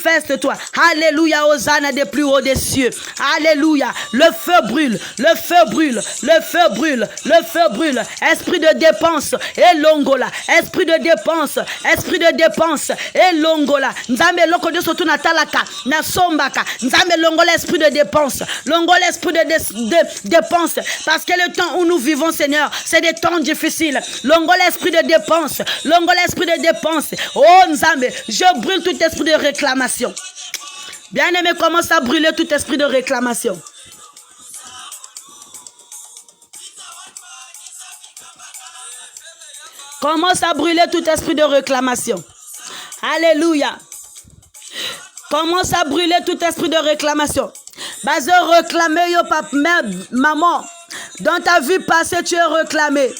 manifeste-toi. Alléluia, Hosanna des plus hauts des cieux. Alléluia, le feu brûle, le feu brûle, le feu brûle, le feu brûle. Esprit de dépense, et longola. Esprit de dépense, esprit de dépense, et longola. Nzambe loko de sotu na talaka, na sombaka. Nzambe longola esprit de dépense, longola esprit de dépense. Parce que le temps où nous vivons, Seigneur, c'est des temps difficiles. Longola esprit de dépense, longola esprit de dépense. Oh Nzambe, je brûle tout esprit de réclamation. Bien-aimé, commence à brûler tout esprit de réclamation. Commence à brûler tout esprit de réclamation. Alléluia. Commence à brûler tout esprit de réclamation. Bazo réclamer yo papa, maman. Dans ta vie passée, tu es réclamé.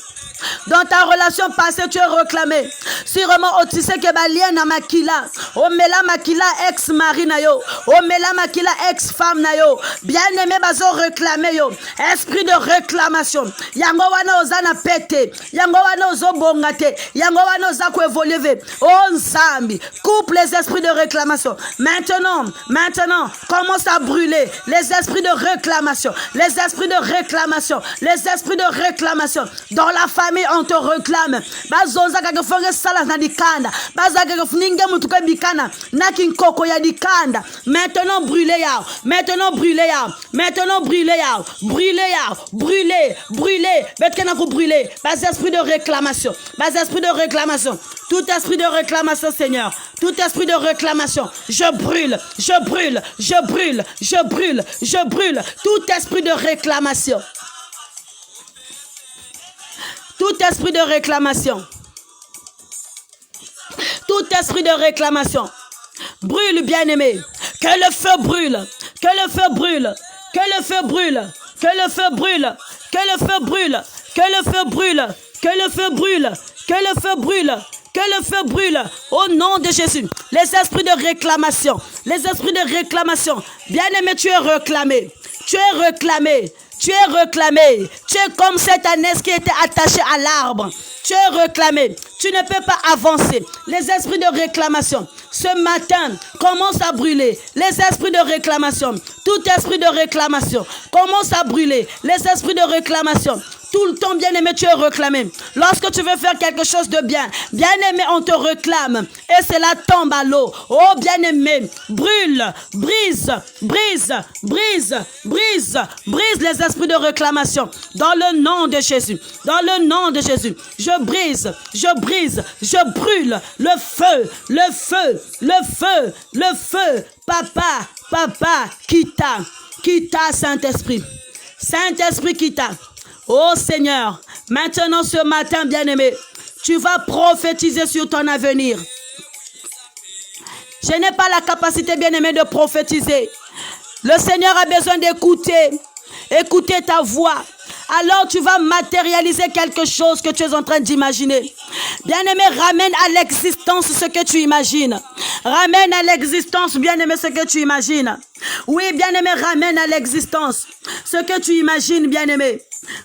Dans ta relation passée, tu es réclamé. Sûrement, tu sais que balien na makila. Omela makila ex-mari na yo. Omela makila ex-femme na yo. Bien-aimé, bazo réclamé yo. Esprit de réclamation. Yango wana ozana pete. Yango wana ozo bongate. Yango wana oza ko évoluer. Oh Nzambi, coupe les esprits de réclamation. Maintenant, commence à brûler les esprits de réclamation. Les esprits de réclamation. Les esprits de réclamation. Dans la famille, on te réclame. Bazonza kakafonge sala na dikanda. Baza kakafuninga mutuka bikana. Nakin koko ya dikanda. Maintenant brûlez ya. Maintenant brûlez ya. Maintenant brûlez ya. Brûlez ya. Brûlez. Brûlez. Betkena ko brûler. Bas esprit de réclamation. Bas esprit de réclamation. Tout esprit de réclamation, Seigneur. Tout esprit de réclamation. Je brûle. Je brûle. Je brûle. Je brûle. Je brûle. Tout esprit de réclamation. Tout esprit de réclamation. Tout esprit de réclamation. Brûle, bien-aimé. Que le feu brûle. Que le feu brûle. Que le feu brûle. Que le feu brûle. Que le feu brûle. Que le feu brûle. Que le feu brûle. Que le feu brûle. Que le feu brûle. Au nom de Jésus. Les esprits de réclamation. Les esprits de réclamation. Bien-aimé, tu es réclamé. Tu es réclamé. Tu es réclamé. Tu es comme cette ânesse qui était attachée à l'arbre. Tu es réclamé. Tu ne peux pas avancer. Les esprits de réclamation. Ce matin, commence à brûler. Les esprits de réclamation. Tout esprit de réclamation. Commence à brûler. Les esprits de réclamation. Tout le temps, bien-aimé, tu es réclamé. Lorsque tu veux faire quelque chose de bien, bien-aimé, on te réclame. Et cela tombe à l'eau. Oh, bien-aimé, brûle, brise, brise, brise, brise, brise les esprits de réclamation. Dans le nom de Jésus. Dans le nom de Jésus. Je brise, je brise, je brûle le feu, le feu, le feu, le feu. Papa, papa, quitta, quitta, Saint-Esprit. Saint-Esprit, quitta. Oh Seigneur, maintenant ce matin, bien-aimé, tu vas prophétiser sur ton avenir. Je n'ai pas la capacité, bien-aimé, de prophétiser. Le Seigneur a besoin d'écouter, écouter ta voix. Alors tu vas matérialiser quelque chose que tu es en train d'imaginer. Bien-aimé, ramène à l'existence ce que tu imagines. Ramène à l'existence, bien-aimé, ce que tu imagines. Oui, bien-aimé, ramène à l'existence ce que tu imagines, bien-aimé.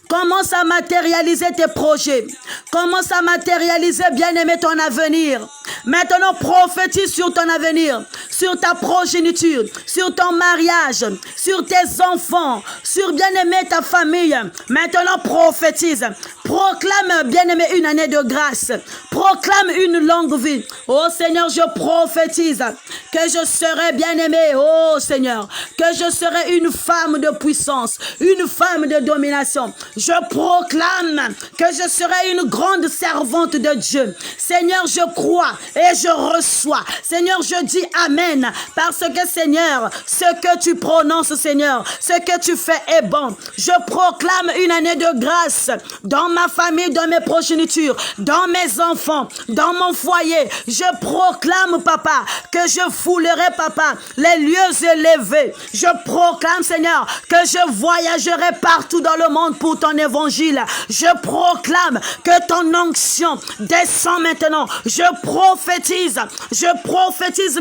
Commence à matérialiser tes projets. Commence à matérialiser, bien-aimé, ton avenir. Maintenant, prophétise sur ton avenir, sur ta progéniture, sur ton mariage, sur tes enfants, sur, bien-aimé, ta famille. Maintenant, prophétise. Proclame, bien-aimé, une année de grâce. Proclame une longue vie. Oh Seigneur, je prophétise que je serai, bien-aimé, oh Seigneur, que je serai une femme de puissance, une femme de domination. Je proclame que je serai une grande servante de Dieu. Seigneur, je crois et je reçois. Seigneur, je dis Amen. Parce que, Seigneur, ce que tu prononces, Seigneur, ce que tu fais est bon. Je proclame une année de grâce dans ma famille, dans mes progénitures, dans mes enfants, dans mon foyer. Je proclame, Papa, que je foulerai, Papa, les lieux élevés. Je proclame, Seigneur, que je voyagerai partout dans le monde pour ton évangile. Je proclame que ton onction descend maintenant. Je prophétise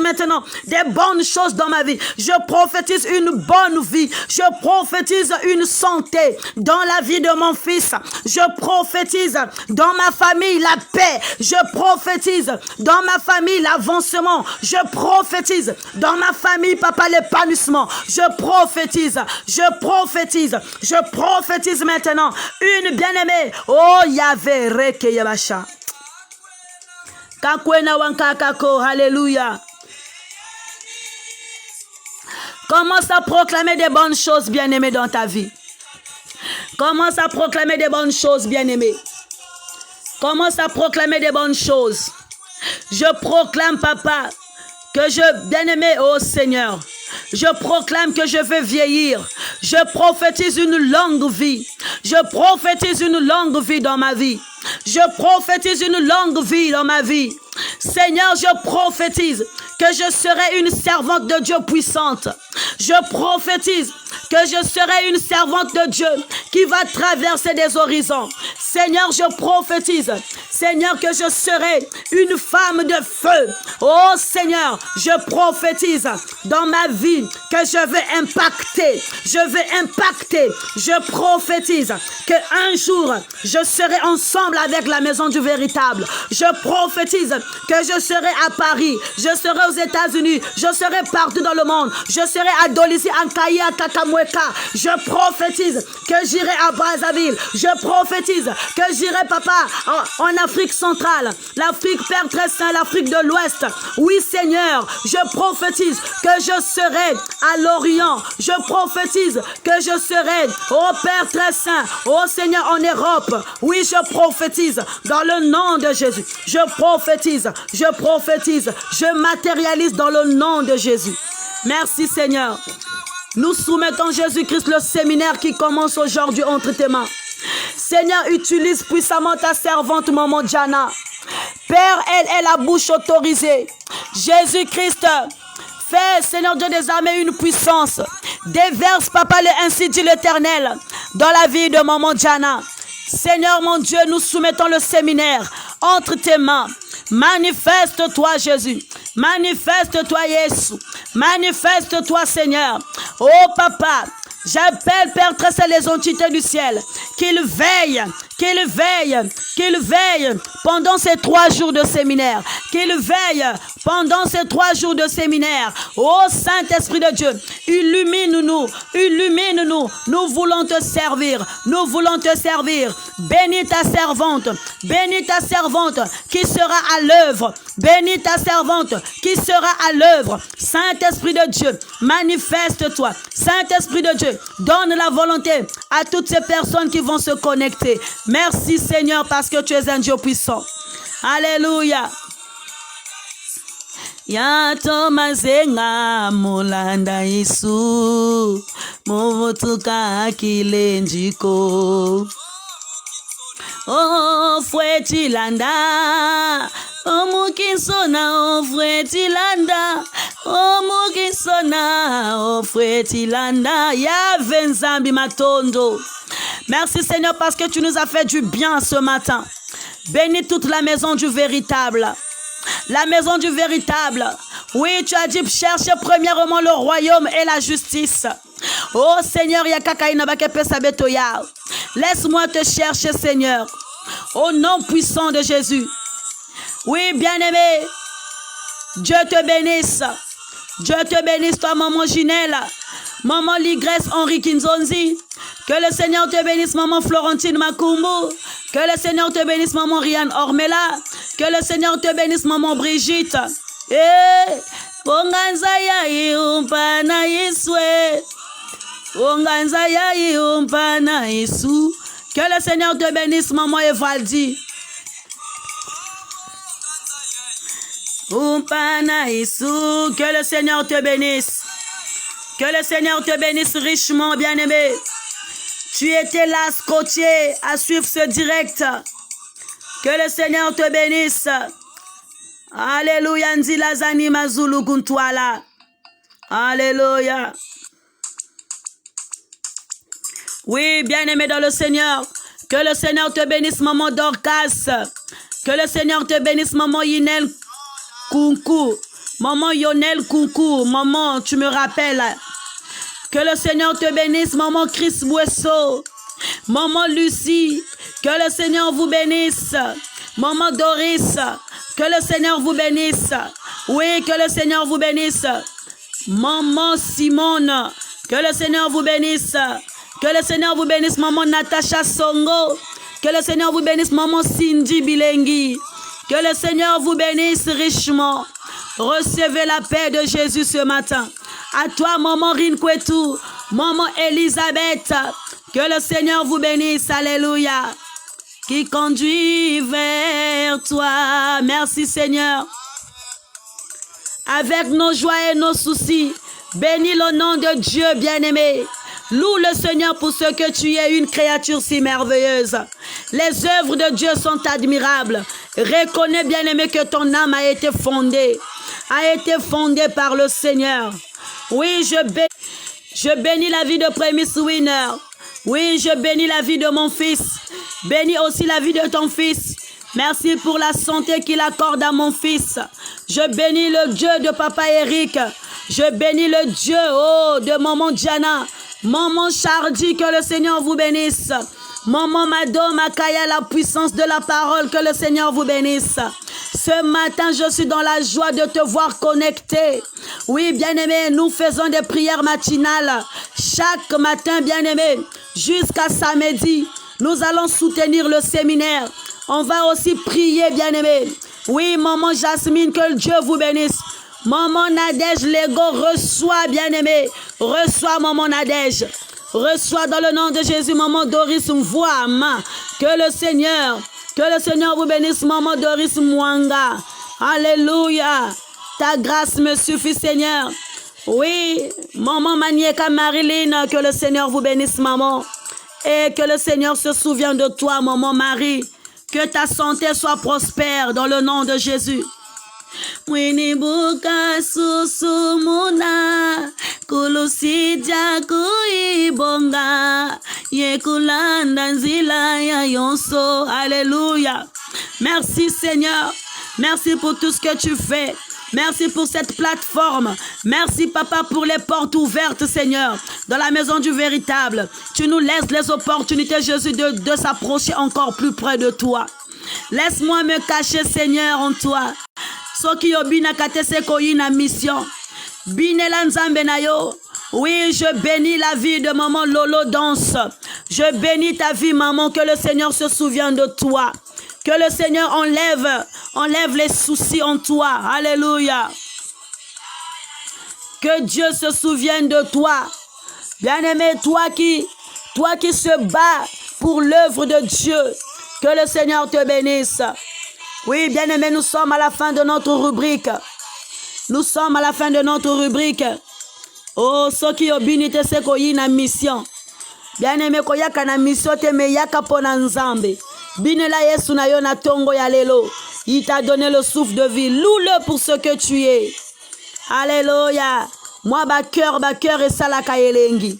maintenant des bonnes choses dans ma vie. Je prophétise une bonne vie. Je prophétise une santé dans la vie de mon fils. Je prophétise dans ma famille la paix. Je prophétise dans ma famille l'avancement. Je prophétise dans ma famille, papa, l'épanouissement. Je prophétise maintenant. Une bien-aimée. Oh, Yahvé, Reke Yabasha. Kakwena wankakako, alléluia. Commence à proclamer des bonnes choses, bien-aimé, dans ta vie. Commence à proclamer des bonnes choses, bien-aimé. Commence à proclamer des bonnes choses. Je proclame, papa, que je, bien-aimé, oh Seigneur, je proclame que je veux vieillir. Je prophétise une longue vie. Je prophétise une longue vie dans ma vie. Je prophétise une longue vie dans ma vie. Seigneur, je prophétise que je serai une servante de Dieu puissante. Je prophétise que je serai une servante de Dieu qui va traverser des horizons. Seigneur, je prophétise, Seigneur, que je serai une femme de feu. Oh Seigneur, je prophétise dans ma vie que je vais impacter. Je vais impacter. Je prophétise qu'un jour, je serai ensemble avec la maison du véritable. Je prophétise que je serai à Paris, je serai aux États-Unis, je serai partout dans le monde, je serai à Dolisie, à Kayi, à Kakamweka. Je prophétise que j'irai à Brazzaville. Je prophétise que j'irai, papa, en Afrique centrale, l'Afrique Père très saint, l'Afrique de l'Ouest. Oui, Seigneur, je prophétise que je serai à l'Orient. Je prophétise que je serai, oh Père très saint, oh Seigneur, en Europe. Oui, je prophétise dans le nom de Jésus. Je prophétise, je matérialise dans le nom de Jésus. Merci Seigneur. Nous soumettons Jésus-Christ le séminaire qui commence aujourd'hui entre tes mains. Seigneur, utilise puissamment ta servante, maman Jana. Père, elle est la bouche autorisée. Jésus-Christ, fais, Seigneur Dieu des armées, une puissance. Déverse, papa, ainsi dit l'Éternel, dans la vie de maman Jana. Seigneur, mon Dieu, nous soumettons le séminaire entre tes mains. Manifeste-toi, Jésus. Manifeste-toi, Jésus. Manifeste-toi, Seigneur. Oh, papa, j'appelle, Père très saint, les entités du ciel, qu'ils veillent pendant ces 3 jours de séminaire. Qu'ils veillent pendant ces 3 jours de séminaire. Oh Saint-Esprit de Dieu, illumine-nous. Nous voulons te servir. Bénis ta servante qui sera à l'œuvre. Bénis ta servante qui sera à l'œuvre. Saint-Esprit de Dieu, manifeste-toi. Saint-Esprit de Dieu, donne la volonté à toutes ces personnes qui vont se connecter. Merci Seigneur parce que tu es un Dieu puissant. Alléluia. Yato mazenga mulanda Yesu muvutuka kilenjiko. Oh fwetilanda omukisona ofwetilanda omukisona ofwetilanda ya venzambi matondo. Merci Seigneur parce que tu nous as fait du bien ce matin. Bénis toute la maison du véritable. La maison du véritable. Oui, tu as dit cherche premièrement le royaume et la justice. Oh Seigneur, laisse-moi te chercher Seigneur. Au nom puissant de Jésus. Oui, bien-aimé. Dieu te bénisse. Dieu te bénisse, toi, maman Ginelle. Maman Ligresse Henri Kinzonzi. Que le Seigneur te bénisse, maman Florentine Makumbu. Que le Seigneur te bénisse, maman Rianne Ormela. Que le Seigneur te bénisse, maman Brigitte. Onganza ya iumpana Yeswe. Onganza ya iumpana Yesu. Que le Seigneur te bénisse, maman Evaldi. Umpana Yesu. Que le Seigneur te bénisse. Que le Seigneur te bénisse richement, bien-aimé. Tu étais là, scotché, à suivre ce direct. Que le Seigneur te bénisse. Alléluia. Nzilazani mazulu guntwala. Alléluia. Oui, bien-aimé dans le Seigneur. Que le Seigneur te bénisse, maman Dorcas. Que le Seigneur te bénisse, maman Yinel Kunku. Maman Yonel Kunku. Maman, tu me rappelles. Que le Seigneur te bénisse, maman Chris Bouesso. Maman Lucie. Que le Seigneur vous bénisse. Maman Doris, que le Seigneur vous bénisse. Oui, que le Seigneur vous bénisse. Maman Simone, que le Seigneur vous bénisse. Que le Seigneur vous bénisse, maman Natacha Songo. Que le Seigneur vous bénisse, maman Cindy Bilengi. Que le Seigneur vous bénisse richement. Recevez la paix de Jésus ce matin. À toi, maman Rinkwetu, maman Elisabeth. Que le Seigneur vous bénisse. Alléluia. Qui conduit vers toi. Merci Seigneur. Avec nos joies et nos soucis, bénis le nom de Dieu bien-aimé. Loue le Seigneur pour ce que tu es, une créature si merveilleuse. Les œuvres de Dieu sont admirables. Reconnais bien-aimé que ton âme a été fondée par le Seigneur. Oui, je bénis la vie de Prémisse Winner. Oui, je bénis la vie de mon fils. Bénis aussi la vie de ton fils. Merci pour la santé qu'il accorde à mon fils. Je bénis le Dieu de Papa Eric. Je bénis le Dieu de Maman Diana. Maman Chardy, que le Seigneur vous bénisse. Maman Mado Makaya, la puissance de la parole, que le Seigneur vous bénisse. Ce matin, je suis dans la joie de te voir connecté. Oui, bien-aimé, nous faisons des prières matinales. Chaque matin, bien-aimé, jusqu'à samedi, nous allons soutenir le séminaire. On va aussi prier, bien-aimé. Oui, maman Jasmine, que Dieu vous bénisse. Maman Nadège Lego, reçois, bien-aimé. Reçois, maman Nadège. Reçois dans le nom de Jésus, maman Doris Mvoama. Que le Seigneur vous bénisse, maman Doris Mwanga. Alléluia. Ta grâce me suffit, Seigneur. Oui, maman Manieka Marilyn, que le Seigneur vous bénisse, maman. Et que le Seigneur se souvienne de toi, maman Marie. Que ta santé soit prospère dans le nom de Jésus. Winibuka susumuna kulusija kuibonga yekulanda nzila ya yonso. Alléluia. Merci Seigneur. Merci pour tout ce que tu fais. Merci pour cette plateforme. Merci, Papa, pour les portes ouvertes, Seigneur, dans la maison du véritable. Tu nous laisses les opportunités, Jésus, de s'approcher encore plus près de toi. Laisse-moi me cacher, Seigneur, en toi. Soki obina katese koyina mission. Binela nzambe na yo. Oui, je bénis la vie de maman Lolo Danse. Je bénis ta vie, maman, que le Seigneur se souvienne de toi. Que le Seigneur enlève les soucis en toi. Alléluia. Que Dieu se souvienne de toi. Bien-aimé, toi qui se bats pour l'œuvre de Dieu. Que le Seigneur te bénisse. Oui, bien-aimé, nous sommes à la fin de notre rubrique. Nous sommes à la fin de notre rubrique. Oh, soki obinite se koyina mission. Bien-aimé, koyaka na mission te me yaka pona nzambe. Binela Yesu na yo na tongo ya lelo. Il t'a donné le souffle de vie. Loue-le pour ce que tu es. Alléluia. Moi, ba cœur et salaka yelengi.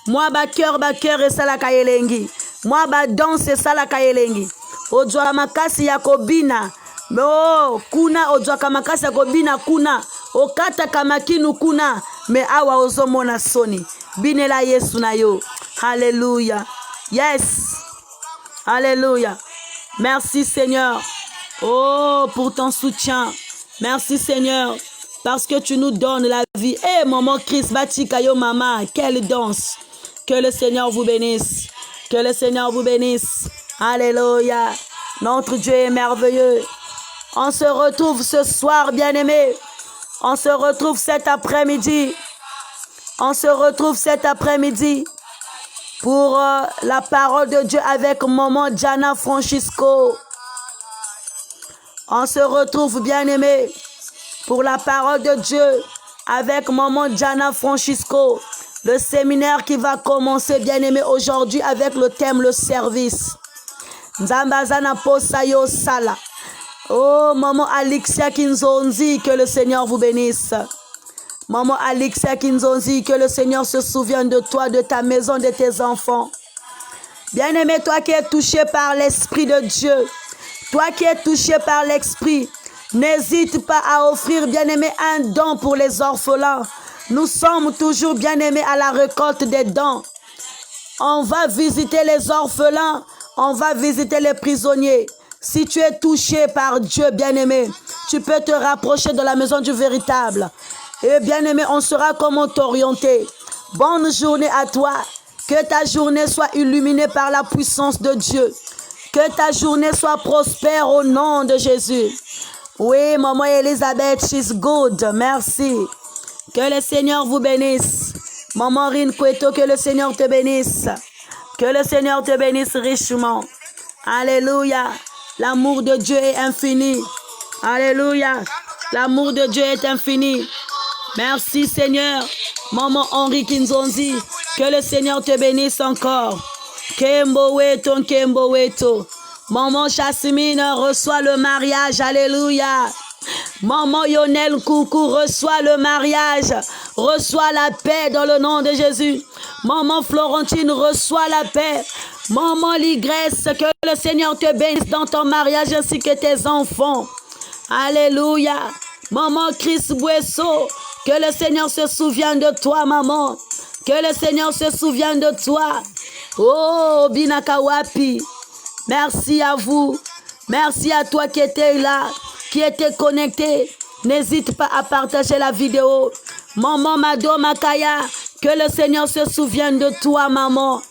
Moi, ba cœur et salaka yelengi. Moi, ba danse et salaka yelengi. Ojwa makasi ya kobina. Oh, kuna ojwa kamakasi ya kobina kuna. Okata kamakinu kuna. Me awa ozomona soni. Binela Yesu na yo. Alléluia. Yes. Alléluia. Merci Seigneur. Oh, pour ton soutien. Merci Seigneur. Parce que tu nous donnes la vie. Eh, maman Christ, Batikayo Mama, quelle danse. Que le Seigneur vous bénisse. Que le Seigneur vous bénisse. Alléluia. Notre Dieu est merveilleux. On se retrouve ce soir, bien-aimés. On se retrouve cet après-midi. On se retrouve cet après-midi pour la parole de Dieu avec maman Diana Francisco. On se retrouve, bien-aimés, pour la parole de Dieu avec maman Diana Francisco. Le séminaire qui va commencer, bien-aimés, aujourd'hui avec le thème le service. Nzambazana Posayo Sala. Oh, maman Alexia Kinzonzi, que le Seigneur vous bénisse. Maman Alexia Kinzonzi, que le Seigneur se souvienne de toi, de ta maison, de tes enfants. Bien-aimé, toi qui es touché par l'Esprit de Dieu, toi qui es touché par l'Esprit, n'hésite pas à offrir, bien-aimé, un don pour les orphelins. Nous sommes toujours, bien-aimés, à la récolte des dons. On va visiter les orphelins. On va visiter les prisonniers. Si tu es touché par Dieu, bien-aimé, tu peux te rapprocher de la maison du véritable. Et bien-aimé, on saura comment t'orienter. Bonne journée à toi. Que ta journée soit illuminée par la puissance de Dieu. Que ta journée soit prospère au nom de Jésus. Oui, maman Elisabeth, she's good. Merci. Que le Seigneur vous bénisse. Maman Rin Kweto, que le Seigneur te bénisse. Que le Seigneur te bénisse richement. Alléluia. L'amour de Dieu est infini. Alléluia. L'amour de Dieu est infini. Merci Seigneur. Maman Henri Kinzonzi, que le Seigneur te bénisse encore. Kembo Weto, Kembo Weto. Maman Jasmine reçoit le mariage. Alléluia. Maman Yonel Coucou reçoit le mariage. Reçoit la paix dans le nom de Jésus. Maman Florentine reçoit la paix. Maman Ligresse, que le Seigneur te bénisse dans ton mariage ainsi que tes enfants. Alléluia. Maman Chris Buesso, que le Seigneur se souvienne de toi, maman. Que le Seigneur se souvienne de toi. Oh, Binakawapi. Merci à vous. Merci à toi qui étais là, qui était connecté. N'hésite pas à partager la vidéo. Maman Mado Makaya, que le Seigneur se souvienne de toi, maman.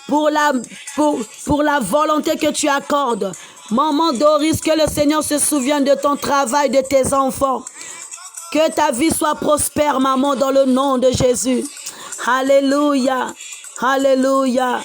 Pour la volonté que tu accordes. Maman Doris, que le Seigneur se souvienne de ton travail, de tes enfants. Que ta vie soit prospère, maman, dans le nom de Jésus. Alléluia. Alléluia.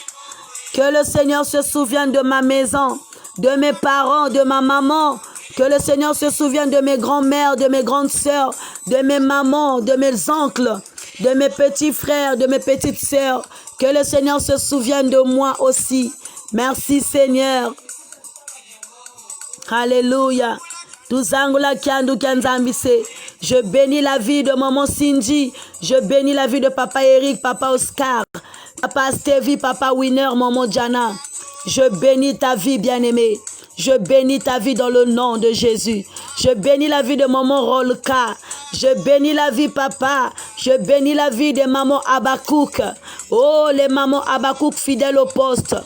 Que le Seigneur se souvienne de ma maison, de mes parents, de ma maman. Que le Seigneur se souvienne de mes grands-mères, de mes grandes sœurs, de mes mamans, de mes oncles, de mes petits frères, de mes petites sœurs. Que le Seigneur se souvienne de moi aussi. Merci Seigneur. Alléluia. Je bénis la vie de maman Cindy. Je bénis la vie de papa Eric, papa Oscar, papa Stevie, papa Winner, maman Jana. Je bénis ta vie, bien-aimée. Je bénis ta vie dans le nom de Jésus. Je bénis la vie de maman Rolka. Je bénis la vie, papa. Je bénis la vie des mamans Abakouk. Oh, les mamans Abakouk fidèles au poste.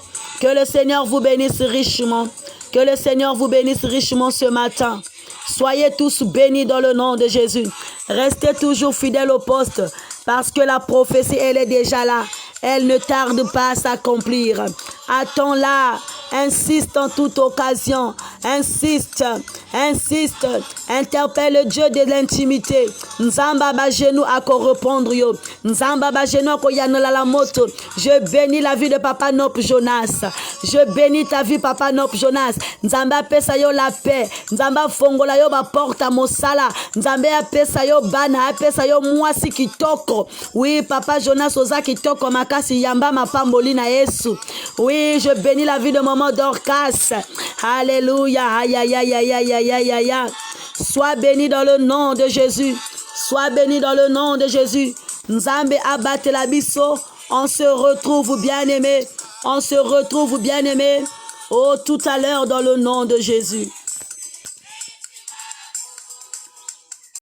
Que le Seigneur vous bénisse richement. Que le Seigneur vous bénisse richement ce matin. Soyez tous bénis dans le nom de Jésus. Restez toujours fidèles au poste parce que la prophétie, elle est déjà là. Elle ne tarde pas à s'accomplir. Attends-la. Insiste en toute occasion. Insiste. Insiste. Interpelle le Dieu de l'intimité. Nzamba ba genou à répondre yo. Nzamba ba genou ko yanola la moto. Je bénis la vie de Papa Nop Jonas. Je bénis ta vie, Papa Nop Jonas. Nzamba pesa yo la paix. Nzamba fongola yo ba porta mosala. Nzamba pesa yo bana, pesa yo mwasi kitoko. Oui, Papa Jonas oza kitoko makasi yamba mapamboli na Yesu. Oui, je bénis la vie de maman Dorcas. Alléluia. Aïe, aïe, aïe, aïe, aïe, aïe, aïe, aïe, aïe. Sois béni dans le nom de Jésus. Sois béni dans le nom de Jésus. Nzambe abate la biso. On se retrouve bien-aimé. On se retrouve bien-aimé. Oh, tout à l'heure dans le nom de Jésus.